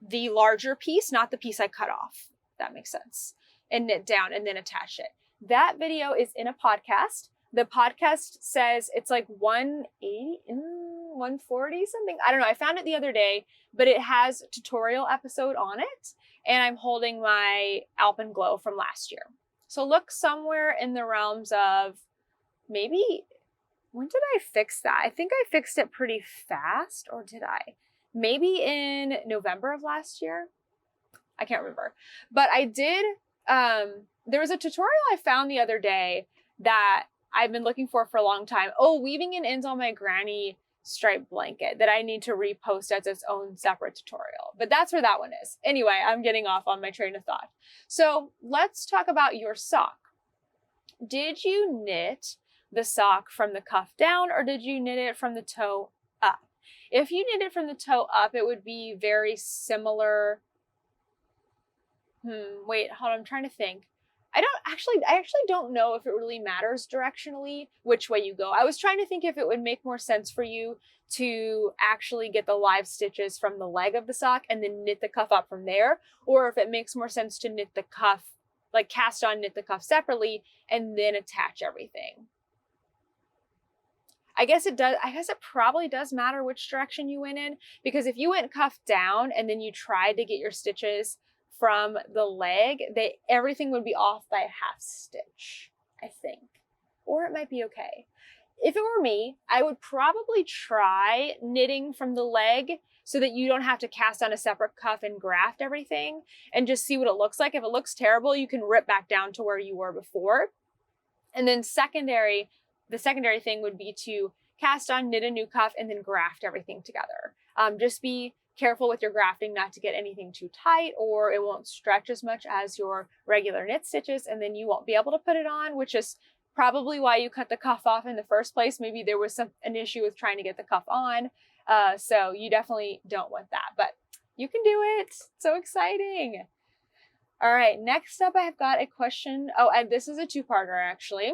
the larger piece, not the piece I cut off. If that makes sense. And knit down and then attach it. That video is in a podcast. The podcast says it's like 180, 140 something. I don't know. I found it the other day, but it has a tutorial episode on it. And I'm holding my Alpenglow from last year. So look somewhere in the realms of maybe, when did I fix that? I think I fixed it pretty fast, or did I? Maybe in November of last year. I can't remember. But I did, there was a tutorial I found the other day that I've been looking for a long time. Oh, weaving in ends on my granny striped blanket that I need to repost as its own separate tutorial. But that's where that one is. Anyway, I'm getting off on my train of thought. So let's talk about your sock. Did you knit the sock from the cuff down, or did you knit it from the toe up? If you knit it from the toe up, it would be very similar. Wait, hold on, I'm trying to think. I actually don't know if it really matters directionally which way you go. I was trying to think if it would make more sense for you to actually get the live stitches from the leg of the sock and then knit the cuff up from there, or if it makes more sense to knit the cuff, like cast on, knit the cuff separately and then attach everything. I guess it does. I guess it probably does matter which direction you went in, because if you went cuff down and then you tried to get your stitches from the leg, everything would be off by a half stitch, I think. Or it might be okay. If it were me, I would probably try knitting from the leg so that you don't have to cast on a separate cuff and graft everything, and just see what it looks like. If it looks terrible, you can rip back down to where you were before. And then the secondary thing would be to cast on, knit a new cuff, and then graft everything together. Just be careful with your grafting not to get anything too tight, or it won't stretch as much as your regular knit stitches, and then you won't be able to put it on, which is probably why you cut the cuff off in the first place. Maybe there was an issue with trying to get the cuff on. So you definitely don't want that, but you can do it. So exciting. All right, next up I have got a question. Oh, and this is a two-parter actually.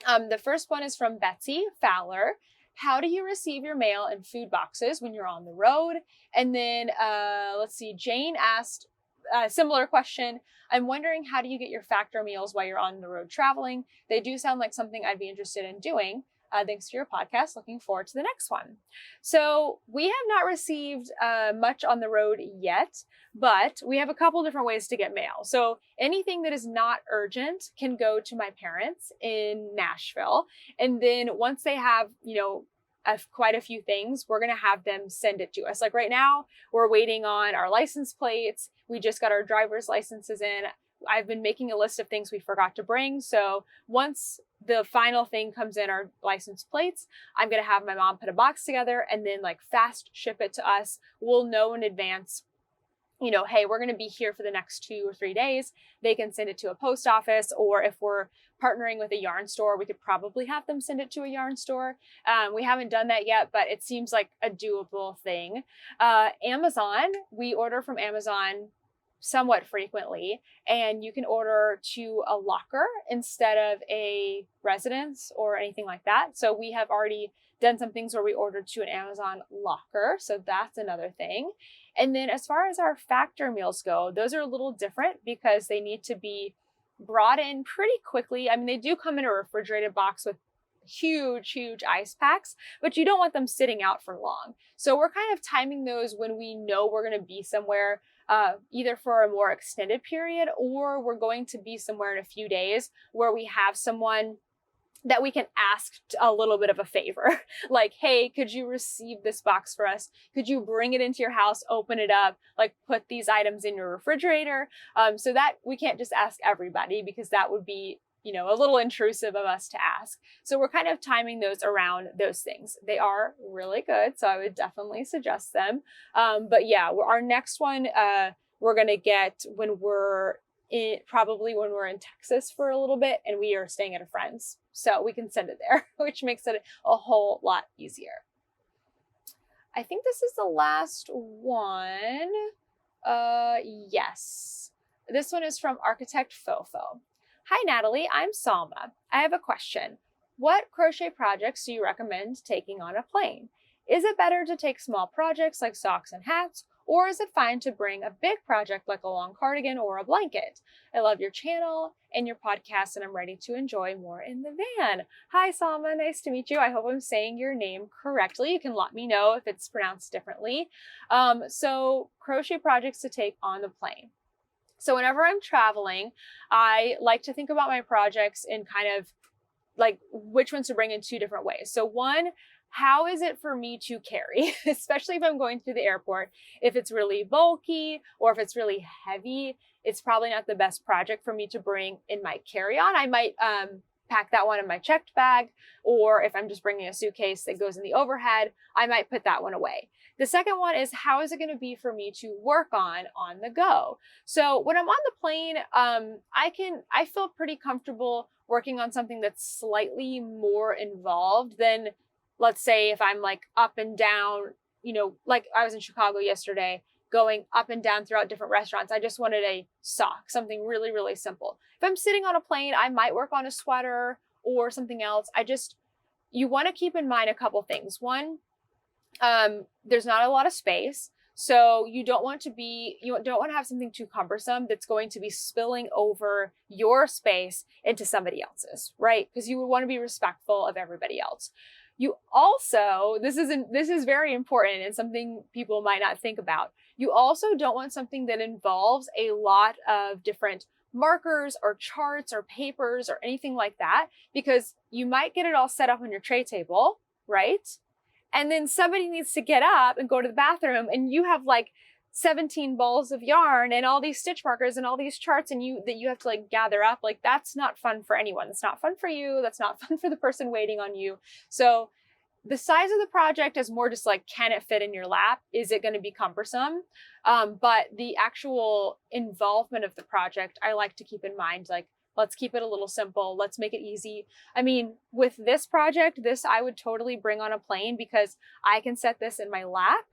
The first one is from Betsy Fowler. How do you receive your mail and food boxes when you're on the road? And then, let's see, Jane asked a similar question. I'm wondering, how do you get your factor meals while you're on the road traveling? They do sound like something I'd be interested in doing. Thanks for your podcast. Looking forward to the next one. So we have not received much on the road yet, but we have a couple different ways to get mail. So anything that is not urgent can go to my parents in Nashville. And then once they have, quite a few things, we're going to have them send it to us. Like right now, we're waiting on our license plates. We just got our driver's licenses in. I've been making a list of things we forgot to bring. So once the final thing comes in, our license plates, I'm going to have my mom put a box together and then fast ship it to us. We'll know in advance, hey, we're going to be here for the next 2 or 3 days. They can send it to a post office, or if we're partnering with a yarn store, we could probably have them send it to a yarn store. We haven't done that yet, but it seems like a doable thing. Amazon, we order from Amazon somewhat frequently, and you can order to a locker instead of a residence or anything like that. So we have already done some things where we ordered to an Amazon locker. So that's another thing. And then as far as our factor meals go, those are a little different because they need to be brought in pretty quickly. I mean, they do come in a refrigerated box with huge ice packs, but you don't want them sitting out for long. So we're kind of timing those when we know we're going to be somewhere, either for a more extended period, or we're going to be somewhere in a few days where we have someone that we can ask a little bit of a favor. Like, hey, could you receive this box for us? Could you bring it into your house, open it up, put these items in your refrigerator? So that we can't just ask everybody, because that would be, a little intrusive of us to ask. So we're kind of timing those around those things. They are really good, so I would definitely suggest them. But yeah, our next one, we're gonna get when we're probably when we're in Texas for a little bit and we are staying at a friend's. So we can send it there, which makes it a whole lot easier. I think this is the last one. Yes. This one is from Architect Fofo. Hi, Natalie. I'm Salma. I have a question. What crochet projects do you recommend taking on a plane? Is it better to take small projects like socks and hats, or is it fine to bring a big project like a long cardigan or a blanket? I love your channel and your podcast, and I'm ready to enjoy more in the van. Hi, Salma. Nice to meet you. I hope I'm saying your name correctly. You can let me know if it's pronounced differently. So crochet projects to take on the plane. So whenever I'm traveling, I like to think about my projects in kind of like which ones to bring in two different ways. So one, how is it for me to carry, especially if I'm going through the airport? If it's really bulky or if it's really heavy, it's probably not the best project for me to bring in my carry-on. I might pack that one in my checked bag, or if I'm just bringing a suitcase that goes in the overhead, I might put that one away. The second one is, how is it going to be for me to work on the go? So when I'm on the plane, I feel pretty comfortable working on something that's slightly more involved than, let's say, if I'm like up and down, like I was in Chicago yesterday, going up and down throughout different restaurants. I just wanted a sock, something really, really simple. If I'm sitting on a plane, I might work on a sweater or something else. You want to keep in mind a couple things. One, there's not a lot of space. So you don't want to have something too cumbersome that's going to be spilling over your space into somebody else's, right? Because you would want to be respectful of everybody else. You also, this is very important and something people might not think about. You also don't want something that involves a lot of different markers or charts or papers or anything like that, because you might get it all set up on your tray table, right? And then somebody needs to get up and go to the bathroom, and you have like 17 balls of yarn and all these stitch markers and all these charts that you have to like gather up. Like, that's not fun for anyone. That's not fun for you. That's not fun for the person waiting on you. So the size of the project is more just like, can it fit in your lap? Is it going to be cumbersome? But the actual involvement of the project, I like to keep in mind, like, let's keep it a little simple. Let's make it easy. I mean, with this project, I would totally bring on a plane because I can set this in my lap.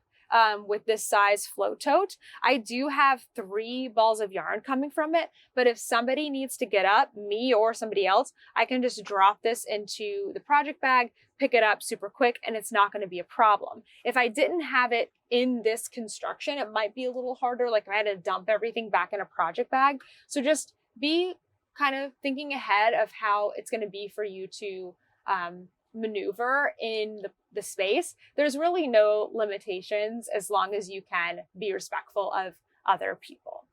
With this size float tote. I do have 3 balls of yarn coming from it, but if somebody needs to get up, me or somebody else, I can just drop this into the project bag, pick it up super quick, and it's not going to be a problem. If I didn't have it in this construction, it might be a little harder, like if I had to dump everything back in a project bag. So just be kind of thinking ahead of how it's going to be for you to maneuver in the space. There's really no limitations as long as you can be respectful of other people.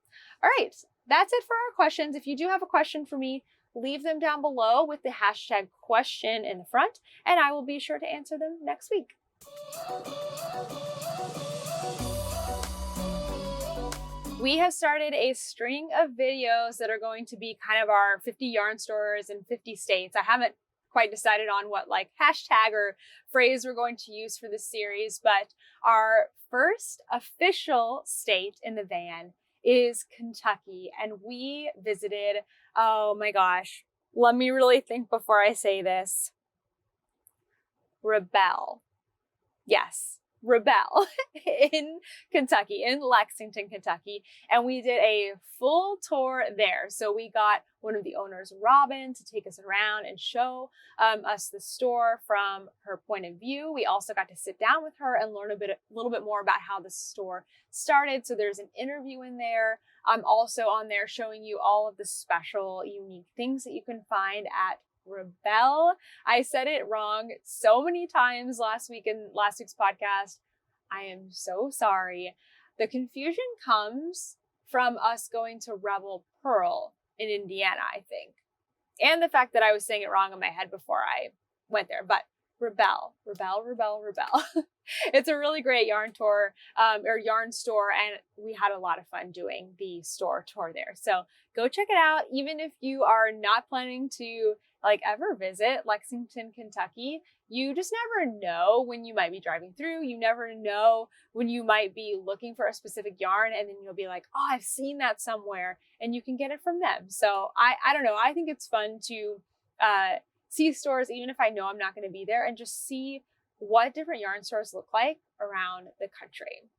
All right, that's it for our questions. If you do have a question for me, leave them down below with the hashtag question in the front, and I will be sure to answer them next week. We have started a string of videos that are going to be kind of our 50 yarn stores in 50 states. I haven't quite decided on what like hashtag or phrase we're going to use for this series, but our first official state in the van is Kentucky, and we visited, oh my gosh, let me really think before I say this. Rebelle. Yes. Rebelle in Kentucky, in Lexington, Kentucky. And we did a full tour there. So we got one of the owners, Robin, to take us around and show us the store from her point of view. We also got to sit down with her and learn a little bit more about how the store started. So there's an interview in there. I'm also on there showing you all of the special, unique things that you can find at Rebelle. I said it wrong so many times last week in last week's podcast. I am so sorry. The confusion comes from us going to Rebel Pearl in Indiana, I think. And the fact that I was saying it wrong in my head before I went there. But Rebel. It's a really great yarn tour or yarn store, and we had a lot of fun doing the store tour there. So go check it out. Even if you are not planning to like ever visit Lexington, Kentucky, you just never know when you might be driving through. You never know when you might be looking for a specific yarn, and then you'll be like, oh, I've seen that somewhere, and you can get it from them. So I don't know. I think it's fun to see stores, even if I know I'm not going to be there, and just see what different yarn stores look like around the country.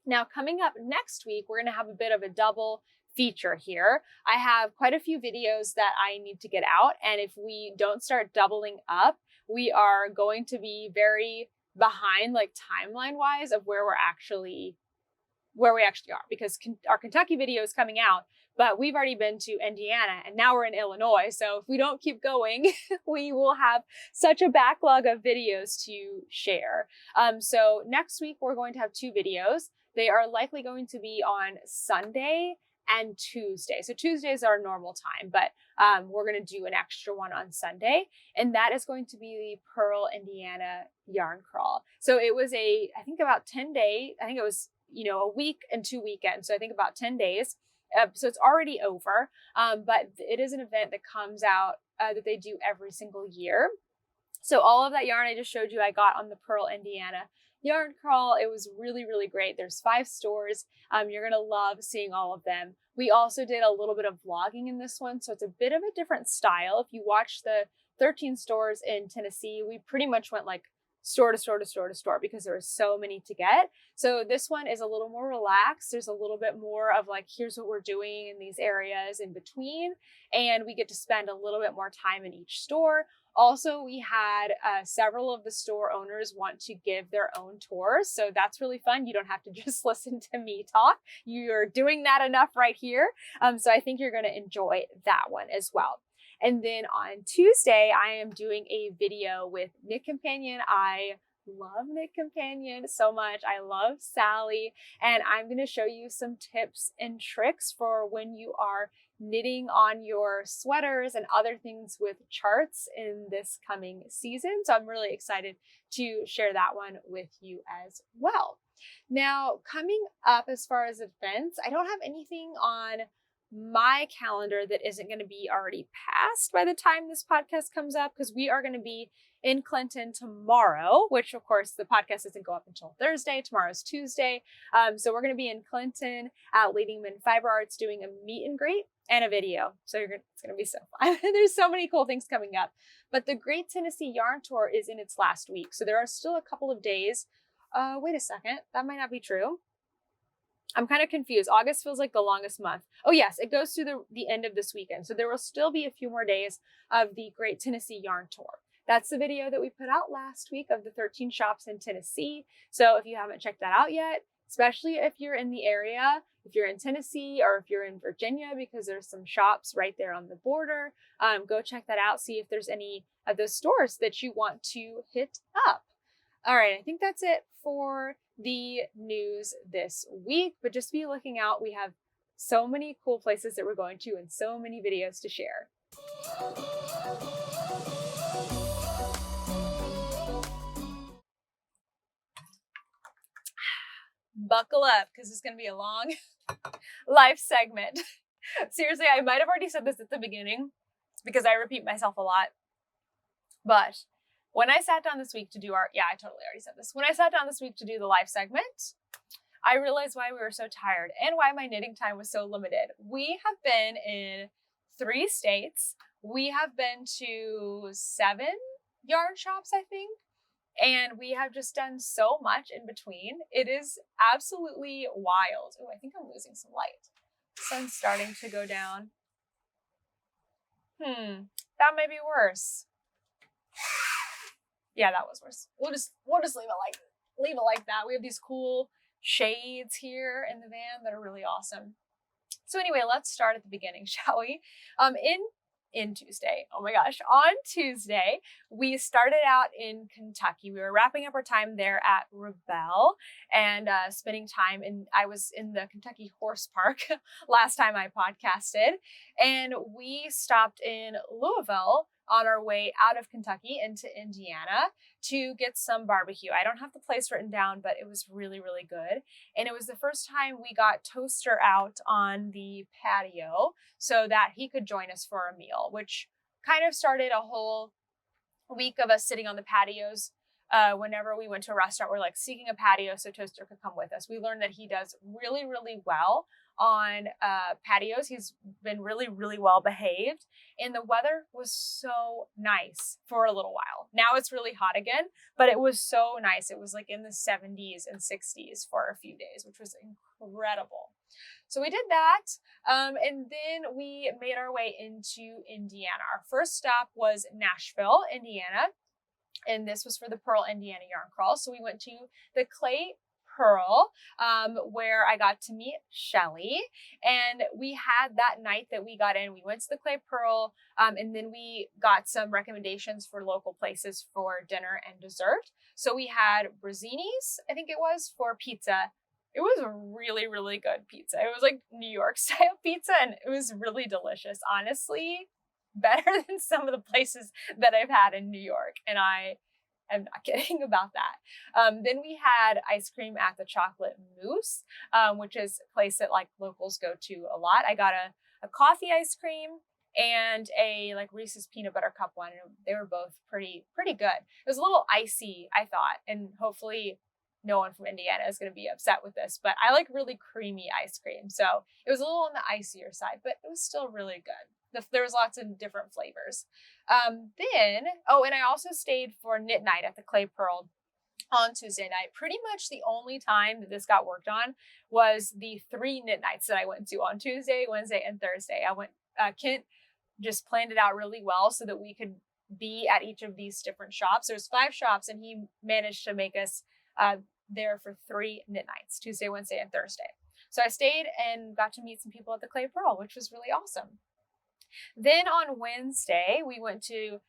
Now, coming up next week, we're going to have a bit of a double feature here. I have quite a few videos that I need to get out, and if we don't start doubling up, we are going to be very behind, like timeline wise, of where we actually are, because our Kentucky video is coming out, but we've already been to Indiana and now we're in Illinois. So if we don't keep going, we will have such a backlog of videos to share. So next week we're going to have 2 videos. They are likely going to be on Sunday and Tuesday. So Tuesday is our normal time, but we're going to do an extra one on Sunday, and that is going to be the Pearl, Indiana yarn crawl. So it was I think about 10 days. I think it was, a week and 2 weekends. So I think about 10 days. So it's already over, but it is an event that comes out that they do every single year. So all of that yarn I just showed you, I got on the Pearl, Indiana yarn crawl. It was really, really great. There's 5 stores. You're going to love seeing all of them. We also did a little bit of vlogging in this one, so it's a bit of a different style. If you watch the 13 stores in Tennessee, we pretty much went like store to store to store to store because there were so many to get. So this one is a little more relaxed. There's a little bit more of like, here's what we're doing in these areas in between, and we get to spend a little bit more time in each store. Also, we had several of the store owners want to give their own tours. So that's really fun. You don't have to just listen to me talk. You're doing that enough right here. So I think you're going to enjoy that one as well. And then on Tuesday, I am doing a video with Knit Companion. I love Knit Companion so much. I love Sally, and I'm going to show you some tips and tricks for when you are knitting on your sweaters and other things with charts in this coming season. So I'm really excited to share that one with you as well. Now, coming up as far as events, I don't have anything on my calendar that isn't going to be already passed by the time this podcast comes up, because we are going to be in Clinton tomorrow, which of course the podcast doesn't go up until Thursday. Tomorrow's Tuesday. So we're going to be in Clinton at Leadingman Fiber Arts doing a meet and greet and a video. So it's going to be so fun. There's so many cool things coming up, but the Great Tennessee Yarn Tour is in its last week. So there are still a couple of days. Wait a second. That might not be true. I'm kind of confused. August feels like the longest month. Oh yes, it goes through the end of this weekend. So there will still be a few more days of the Great Tennessee Yarn Tour. That's the video that we put out last week of the 13 shops in Tennessee. So if you haven't checked that out yet, especially if you're in the area, if you're in Tennessee or if you're in Virginia, because there's some shops right there on the border, go check that out. See if there's any of those stores that you want to hit up. All right, I think that's it for the news this week, but just be looking out. We have so many cool places that we're going to and so many videos to share. Buckle up, because it's going to be a long life segment. Seriously, I might have already said this at the beginning because I repeat myself a lot, but when I sat down this week to do I totally already said this. When I sat down this week to do the live segment, I realized why we were so tired and why my knitting time was so limited. We have been in 3 states. We have been to 7 yarn shops, I think. And we have just done so much in between. It is absolutely wild. Oh, I think I'm losing some light. The sun's starting to go down. That may be worse. Yeah, that was worse. We'll just leave it like that. We have these cool shades here in the van that are really awesome. So anyway, let's start at the beginning, shall we? In Tuesday, oh my gosh, on Tuesday, we started out in Kentucky. We were wrapping up our time there at Rebel and spending time I was in the Kentucky Horse Park last time I podcasted, and we stopped in Louisville on our way out of Kentucky into Indiana to get some barbecue. I don't have the place written down, but it was really, really good. And it was the first time we got Toaster out on the patio so that he could join us for a meal, which kind of started a whole week of us sitting on the patios. Whenever we went to a restaurant, we're like seeking a patio so Toaster could come with us. We learned that he does really, really well on patios. He's been really, really well behaved, and the weather was so nice for a little while. Now it's really hot again, but it was so nice. It was like in the 70s and 60s for a few days, which was incredible. So we did that, and then we made our way into Indiana. Our first stop was Nashville, Indiana, and this was for the Pearl Indiana Yarn Crawl. So we went to the Clay Pearl, where I got to meet Shelly, and we had that night that we got in, we went to the Clay Pearl, and then we got some recommendations for local places for dinner and dessert. So we had Brazzini's, I think it was, for pizza. It was a really, really good pizza. It was like New York style pizza, and it was really delicious. Honestly, better than some of the places that I've had in New York. And I am not kidding about that. Then we had ice cream at the Chocolate Mousse, which is a place that like locals go to a lot. I got a coffee ice cream and a like Reese's peanut butter cup one. And they were both pretty good. It was a little icy, I thought, and hopefully no one from Indiana is going to be upset with this, but I like really creamy ice cream. So it was a little on the icier side, but it was still really good. There was lots of different flavors. And I also stayed for knit night at the Clay Pearl on Tuesday night. Pretty much the only time that this got worked on was the 3 knit nights that I went to on Tuesday, Wednesday, and Thursday. Kent just planned it out really well so that we could be at each of these different shops. There's 5 shops, and he managed to make us there for 3 knit nights, Tuesday, Wednesday, and Thursday. So I stayed and got to meet some people at the Clay Pearl, which was really awesome. Then on Wednesday, we went to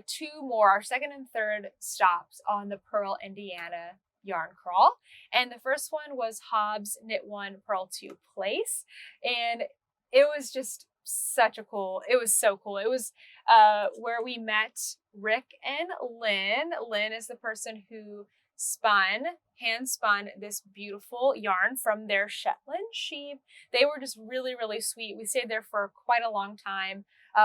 2 more, our second and third stops on the Pearl Indiana Yarn Crawl. And the first one was Hobbs Knit 1 Pearl 2 Place. And it was just it was so cool. It was where we met Rick and Lynn. Lynn is the person who hand spun this beautiful yarn from their Shetland sheep. They were just really, really sweet. We stayed there for quite a long time.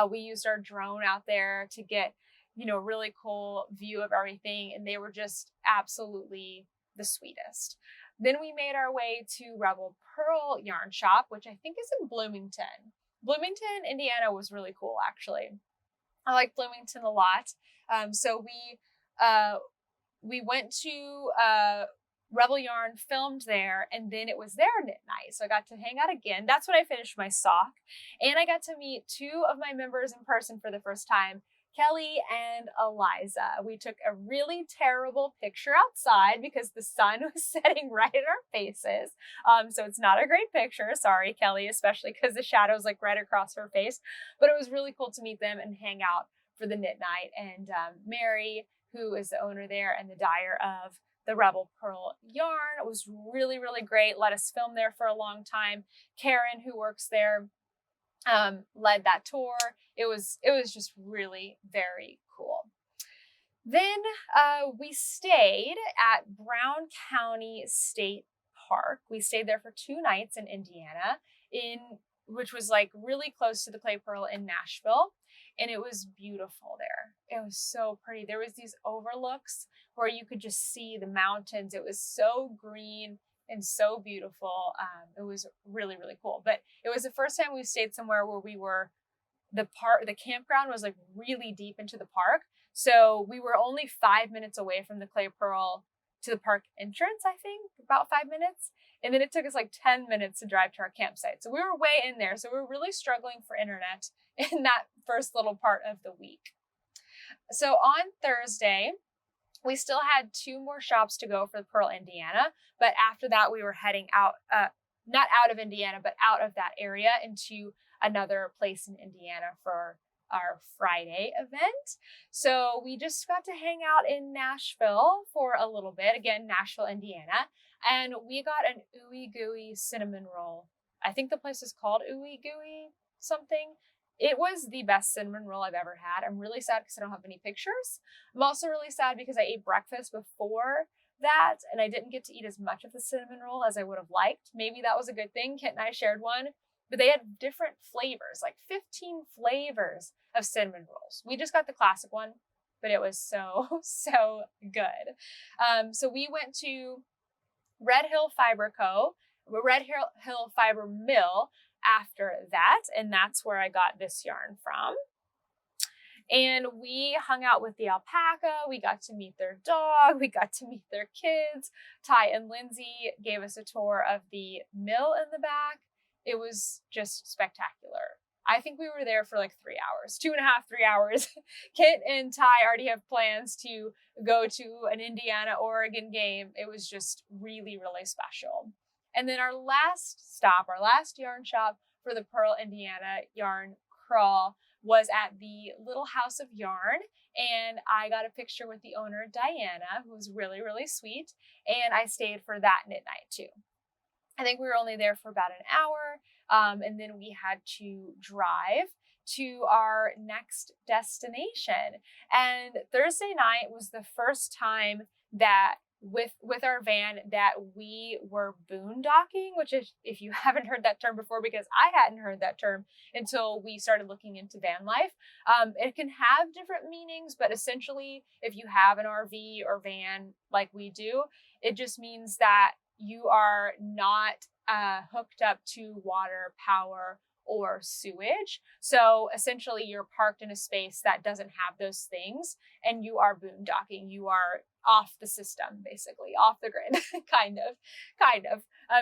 We used our drone out there to get, really cool view of everything. And they were just absolutely the sweetest. Then we made our way to Rebel Pearl Yarn Shop, which I think is in Bloomington. Bloomington, Indiana was really cool, actually. I like Bloomington a lot. So we went to Rebel Yarn, filmed there, and then it was their knit night. So I got to hang out again. That's when I finished my sock. And I got to meet 2 of my members in person for the first time, Kelly and Eliza. We took a really terrible picture outside because the sun was setting right in our faces. So it's not a great picture. Sorry, Kelly, especially because the shadow's like right across her face. But it was really cool to meet them and hang out for the knit night. And Mary, who is the owner there and the dyer of the Rebel Pearl yarn, it was really, really great. Let us film there for a long time. Karen, who works there, led that tour. It was just really very cool. Then we stayed at Brown County State Park. We stayed there for 2 nights in Indiana, which was like really close to the Clay Pearl in Nashville. And it was beautiful there. It was so pretty. There was these overlooks where you could just see the mountains. It was so green and so beautiful. It was really, really cool. But it was the first time we stayed somewhere where the campground was like really deep into the park. So we were only 5 minutes away from the Clay Pearl to the park entrance, I think, about 5 minutes. And then it took us like 10 minutes to drive to our campsite. So we were way in there. So we were really struggling for internet in that first little part of the week. So on Thursday, we still had 2 more shops to go for the Pearl, Indiana. But after that, we were heading out, not out of Indiana, but out of that area into another place in Indiana for our Friday event. So we just got to hang out in Nashville for a little bit. Again, Nashville, Indiana. And we got an ooey gooey cinnamon roll. I think the place is called ooey gooey something. It was the best cinnamon roll I've ever had. I'm really sad because I don't have any pictures. I'm also really sad because I ate breakfast before that and I didn't get to eat as much of the cinnamon roll as I would have liked. Maybe that was a good thing. Kit and I shared one, but they had different flavors, like 15 flavors of cinnamon rolls. We just got the classic one, but it was so, so good. So we went to Red Hill Fiber Mill after that, and that's where I got this yarn from. And we hung out with the alpaca. We got to meet their dog. We got to meet their kids. Ty and Lindsay gave us a tour of the mill in the back. It was just spectacular. I think we were there for like 3 hours, 2.5, 3 hours. Kit and Ty already have plans to go to an Indiana-Oregon game. It was just really, really special. And then our last stop, our last yarn shop for the Pearl, Indiana yarn crawl was at the Little House of Yarn. And I got a picture with the owner, Diana, who was really, really sweet. And I stayed for that knit night too. I think we were only there for about an hour. And then we had to drive to our next destination. And Thursday night was the first time that with our van that we were boondocking, which is, if you haven't heard that term before, because I hadn't heard that term until we started looking into van life. It can have different meanings, but essentially if you have an RV or van like we do, it just means that you are not hooked up to water, power, or sewage. So essentially you're parked in a space that doesn't have those things and you are boondocking. You are off the system, basically, off the grid, kind of.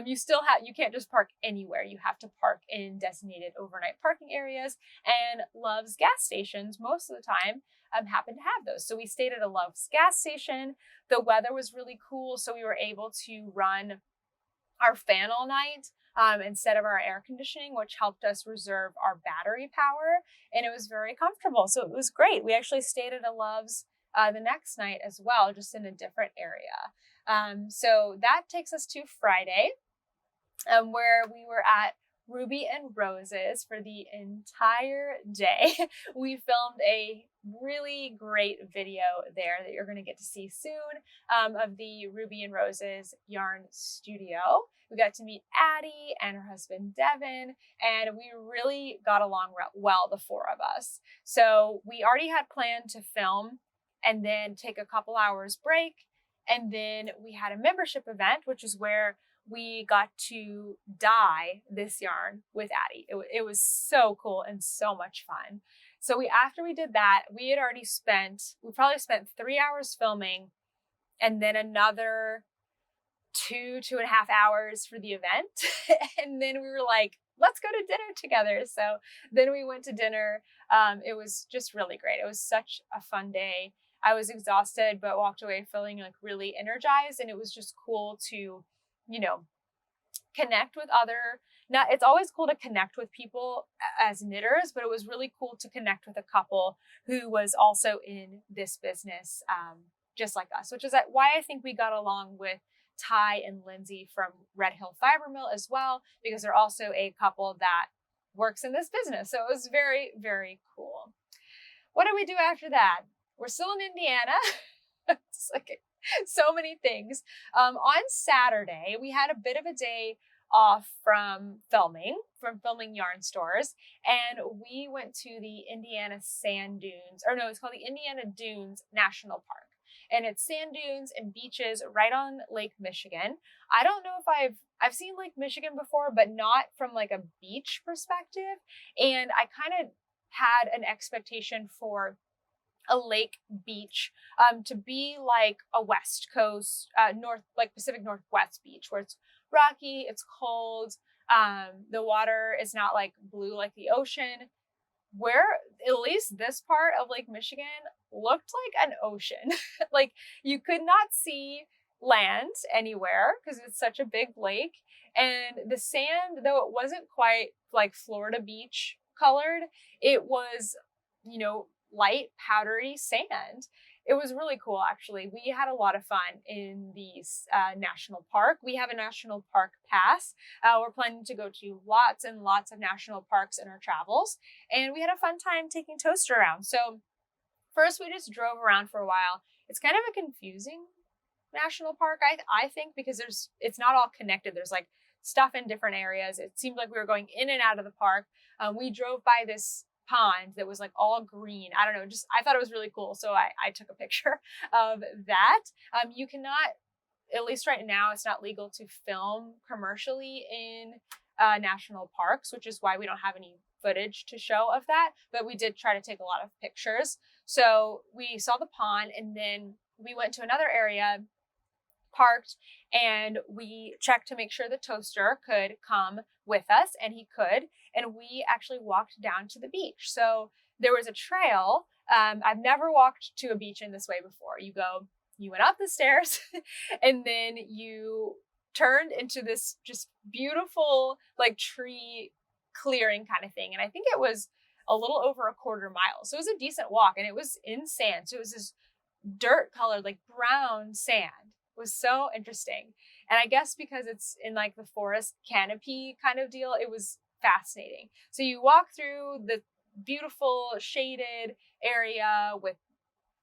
You can't just park anywhere. You have to park in designated overnight parking areas, and Love's gas stations most of the time happen to have those. So we stayed at a Love's gas station. The weather was really cool, so we were able to run our fan all night instead of our air conditioning, which helped us reserve our battery power, and it was very comfortable. So it was great. We actually stayed at a Love's the next night as well, just in a different area. So that takes us to Friday, where we were at Ruby and Roses for the entire day. We filmed a really great video there that you're going to get to see soon of the Ruby and Roses yarn studio. We got to meet Addie and her husband Zevin, and we really got along well, the four of us. So we already had planned to film and then take a couple hours break. And then we had a membership event, which is where we got to dye this yarn with Addie. It was so cool and so much fun. So after we did that, we probably spent 3 hours filming and then another 2.5 hours for the event. And then we were like, let's go to dinner together. So then we went to dinner. It was just really great. It was such a fun day. I was exhausted, but walked away feeling like really energized. And it was just cool to, connect with it's always cool to connect with people as knitters, but it was really cool to connect with a couple who was also in this business, just like us, which is why I think we got along with Ty and Lindsay from Red Hill Fiber Mill as well, because they're also a couple that works in this business. So it was very, very cool. What did we do after that? We're still in Indiana. It's like so many things. On Saturday, we had a bit of a day off from filming yarn stores, and we went to the Indiana Sand Dunes, it's called the Indiana Dunes National Park. And it's sand dunes and beaches right on Lake Michigan. I don't know if I've seen Lake Michigan before, but not from like a beach perspective. And I kind of had an expectation for a lake beach to be like a West Coast, Pacific Northwest beach, where it's rocky, it's cold, the water is not like blue like the ocean. Where at least this part of Lake Michigan looked like an ocean. Like you could not see land anywhere because it's such a big lake. And the sand, though it wasn't quite like Florida beach colored, it was, light powdery sand. It was really cool, actually. We had a lot of fun in the national park. We have a national park pass. We're planning to go to lots and lots of national parks in our travels. And we had a fun time taking Toaster around. So first, we just drove around for a while. It's kind of a confusing national park, I think, because it's not all connected. There's like stuff in different areas. It seemed like we were going in and out of the park. We drove by this pond that was like all green. I don't know, just I thought it was really cool. So I took a picture of that. You cannot, at least right now, it's not legal to film commercially in national parks, which is why we don't have any footage to show of that. But we did try to take a lot of pictures. So we saw the pond, and then we went to another area, parked, and we checked to make sure the Toaster could come with us, and he could. And we actually walked down to the beach. So there was a trail. I've never walked to a beach in this way before. You went up the stairs and then you turned into this just beautiful like tree clearing kind of thing. And I think it was a little over a quarter mile. So it was a decent walk, and it was in sand. So it was this dirt colored, like brown sand. It was so interesting. And I guess because it's in like the forest canopy kind of deal, it was fascinating. So you walk through the beautiful shaded area with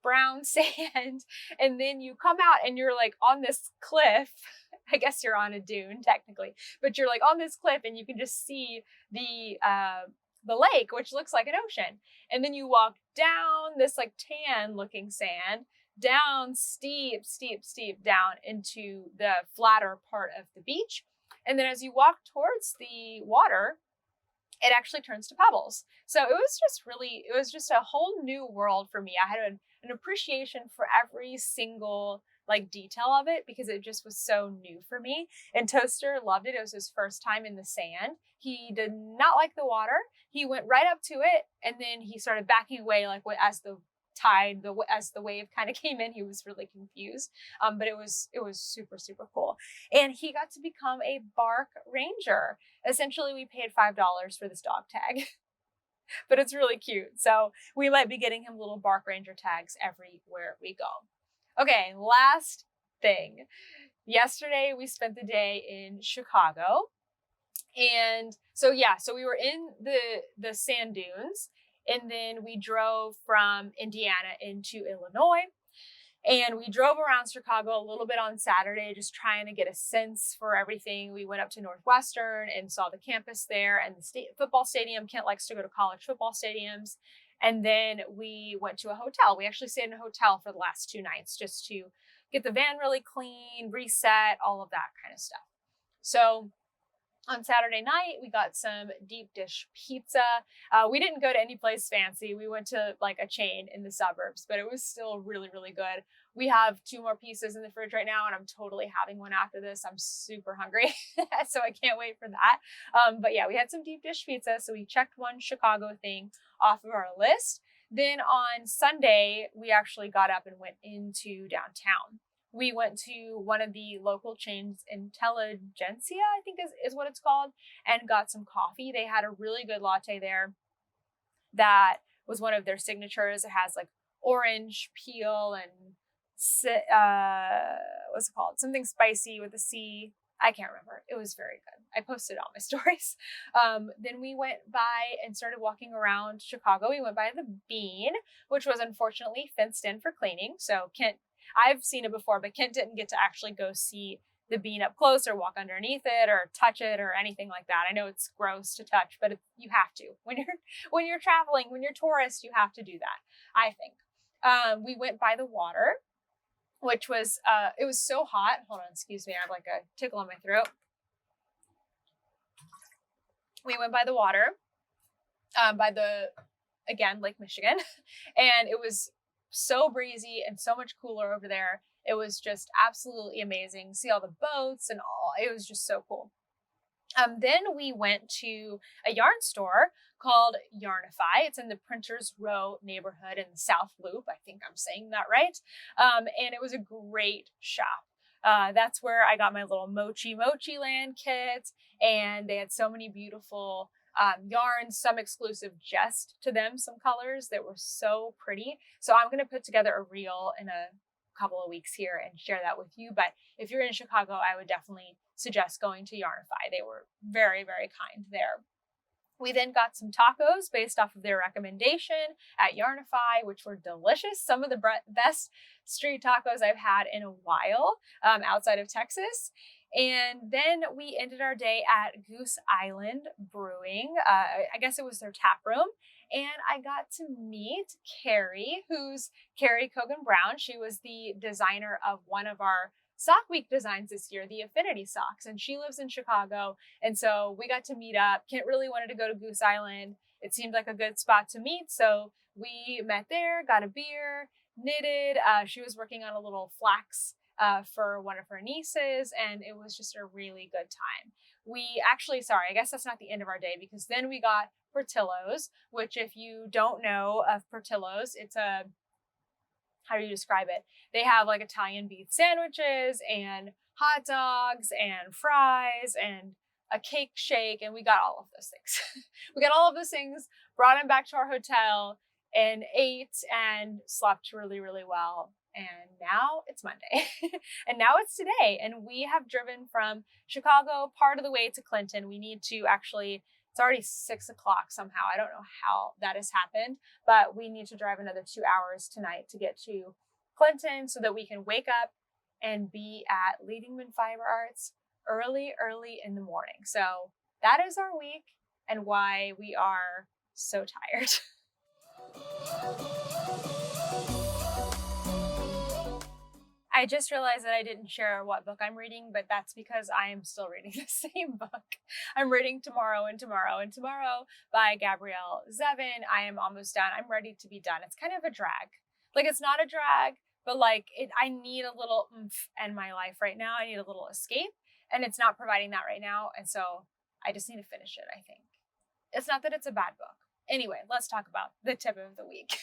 brown sand, and then you come out and you're like on this cliff. I guess you're on a dune technically, but you're like on this cliff, and you can just see the lake, which looks like an ocean. And then you walk down this like tan looking sand, down steep down into the flatter part of the beach. And then as you walk towards the water, it actually turns to pebbles. So it was just a whole new world for me. I had an appreciation for every single like detail of it, because it just was so new for me. And Toaster loved it. It was his first time in the sand. He did not like the water. He went right up to it, and then he started backing away, like as the wave kind of came in. He was really confused, but it was super cool. And he got to become a bark ranger. Essentially, we paid $5 for this dog tag, but it's really cute. So we might be getting him little bark ranger tags everywhere we go. Okay, last thing. Yesterday we spent the day in Chicago, and so we were in the sand dunes. And then we drove from Indiana into Illinois, and we drove around Chicago a little bit on Saturday, just trying to get a sense for everything. We went up to Northwestern and saw the campus there and the state football stadium. Kent likes to go to college football stadiums. And then we went to a hotel. We actually stayed in a hotel for the last 2 nights just to get the van really clean, reset, all of that kind of stuff. So on Saturday night, we got some deep dish pizza. We didn't go to any place fancy. We went to like a chain in the suburbs, but it was still really good. We have 2 more pieces in the fridge right now, and I'm totally having one after this. I'm super hungry, so I can't wait for that. But yeah, we had some deep dish pizza, so we checked one Chicago thing off of our list. Then on Sunday, we actually got up and went into downtown. We went to one of the local chains, Intelligentsia, I think is what it's called, and got some coffee. They had a really good latte there that was one of their signatures. It has like orange peel and what's it called? Something spicy with a C. I can't remember. It was very good. I posted it on my stories. Then we went by and started walking around Chicago. We went by the Bean, which was unfortunately fenced in for cleaning. So I've seen it before, but Kent didn't get to actually go see the Bean up close or walk underneath it or touch it or anything like that. I know it's gross to touch, but you have to. When you're traveling, when you're a tourist, you have to do that, I think. We went by the water, which was, it was so hot. Hold on, excuse me. I have like a tickle in my throat. We went by the water, again, Lake Michigan, and it was so breezy and so much cooler over there. It was just absolutely amazing. See all the boats and all. It was just so cool. Then we went to a yarn store called Yarnify. It's in the Printers Row neighborhood in the South Loop. I think I'm saying that right. And it was a great shop. That's where I got my little Mochi Land kit, and they had so many beautiful yarns, some exclusive just to them, some colors that were so pretty. So I'm going to put together a reel in a couple of weeks here and share that with you. But if you're in Chicago, I would definitely suggest going to Yarnify. They were very, very kind there. We then got some tacos based off of their recommendation at Yarnify, which were delicious. Some of the best street tacos I've had in a while outside of Texas. And then we ended our day at Goose Island Brewing. I guess it was their tap room. And I got to meet Carrie, who's Carrie Cogan Brown. She was the designer of one of our Sock Week designs this year, the Affinity Socks, and she lives in Chicago. And so we got to meet up. Kent really wanted to go to Goose Island. It seemed like a good spot to meet. So we met there, got a beer, knitted. She was working on a little flax for one of her nieces, and it was just a really good time. We actually, sorry, I guess that's not the end of our day, because then we got Portillo's, which if you don't know of Portillo's, it's a, how do you describe it? They have like Italian beef sandwiches and hot dogs and fries and a cake shake, and we got all of those things. We got all of those things, brought them back to our hotel and ate and slept really, really well. And now it's Monday and now it's today. And we have driven from Chicago part of the way to Clinton. We need to actually, it's already 6 o'clock somehow. I don't know how that has happened, but we need to drive another 2 hours tonight to get to Clinton so that we can wake up and be at Leadingman Fiber Arts early in the morning. So that is our week and why we are so tired. I just realized that I didn't share what book I'm reading, but that's because I am still reading the same book. I'm reading Tomorrow and Tomorrow and Tomorrow by Gabrielle Zevin. I am almost done. I'm ready to be done. It's kind of a drag. Like, it's not a drag, but like I need a little oomph in my life right now. I need a little escape, and it's not providing that right now. And so I just need to finish it, I think. It's not that it's a bad book. Anyway, let's talk about the tip of the week.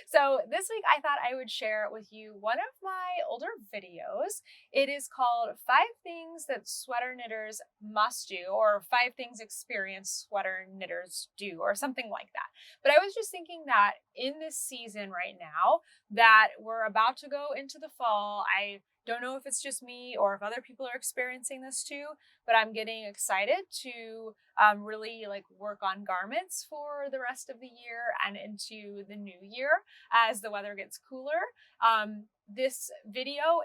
So this week I thought I would share with you one of my older videos. It is called 5 Things That Sweater Knitters Must Do, or 5 Things Experienced Sweater Knitters Do, or something like that. But I was just thinking that in this season right now that we're about to go into the fall, I don't know if it's just me or if other people are experiencing this too, but I'm getting excited to really like work on garments for the rest of the year and into the new year as the weather gets cooler. This video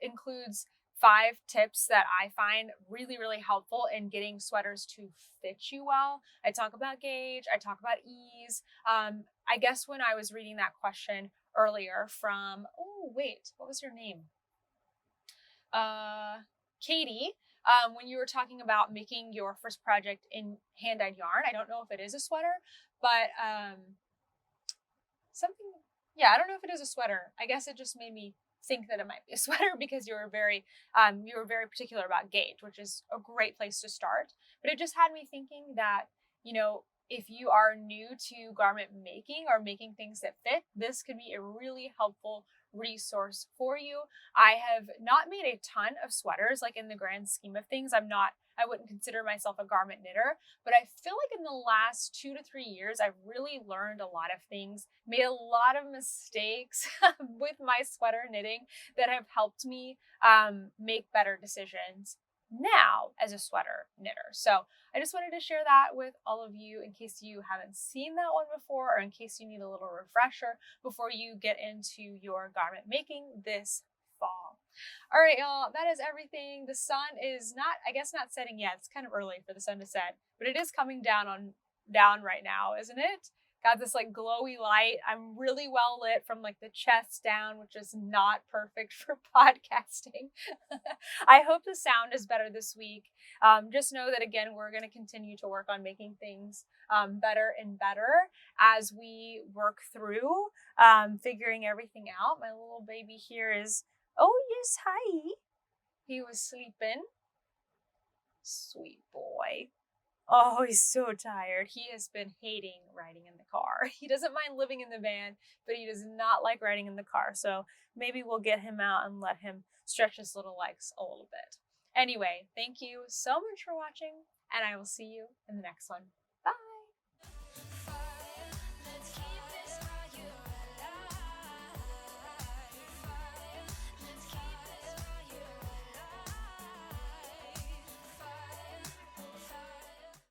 includes 5 tips that I find really, really helpful in getting sweaters to fit you well. I talk about gauge, I talk about ease. I guess when I was reading that question earlier from, oh wait, what was her name? Katie, when you were talking about making your first project in hand-dyed yarn. I don't know if it is a sweater, but something, yeah, I don't know if it is a sweater. I guess it just made me think that it might be a sweater because you were very particular about gauge, which is a great place to start. But it just had me thinking that, you know, if you are new to garment making or making things that fit, this could be a really helpful resource for you. I have not made a ton of sweaters, like in the grand scheme of things. I wouldn't consider myself a garment knitter, but I feel like in the last 2 to 3 years, I've really learned a lot of things, made a lot of mistakes with my sweater knitting that have helped me make better decisions now as a sweater knitter. So I just wanted to share that with all of you in case you haven't seen that one before, or in case you need a little refresher before you get into your garment making this fall. All right, y'all, that is everything. The sun is not setting yet. It's kind of early for the sun to set, but it is coming down right now, isn't it? Got this like glowy light. I'm really well lit from like the chest down, which is not perfect for podcasting. I hope the sound is better this week. Just know that, again, we're going to continue to work on making things better and better as we work through figuring everything out. My little baby here is, oh yes, hi. He was sleeping. Sweet boy. Oh, he's so tired. He has been hating riding in the car. He doesn't mind living in the van, but he does not like riding in the car. So maybe we'll get him out and let him stretch his little legs a little bit. Anyway, thank you so much for watching, and I will see you in the next one.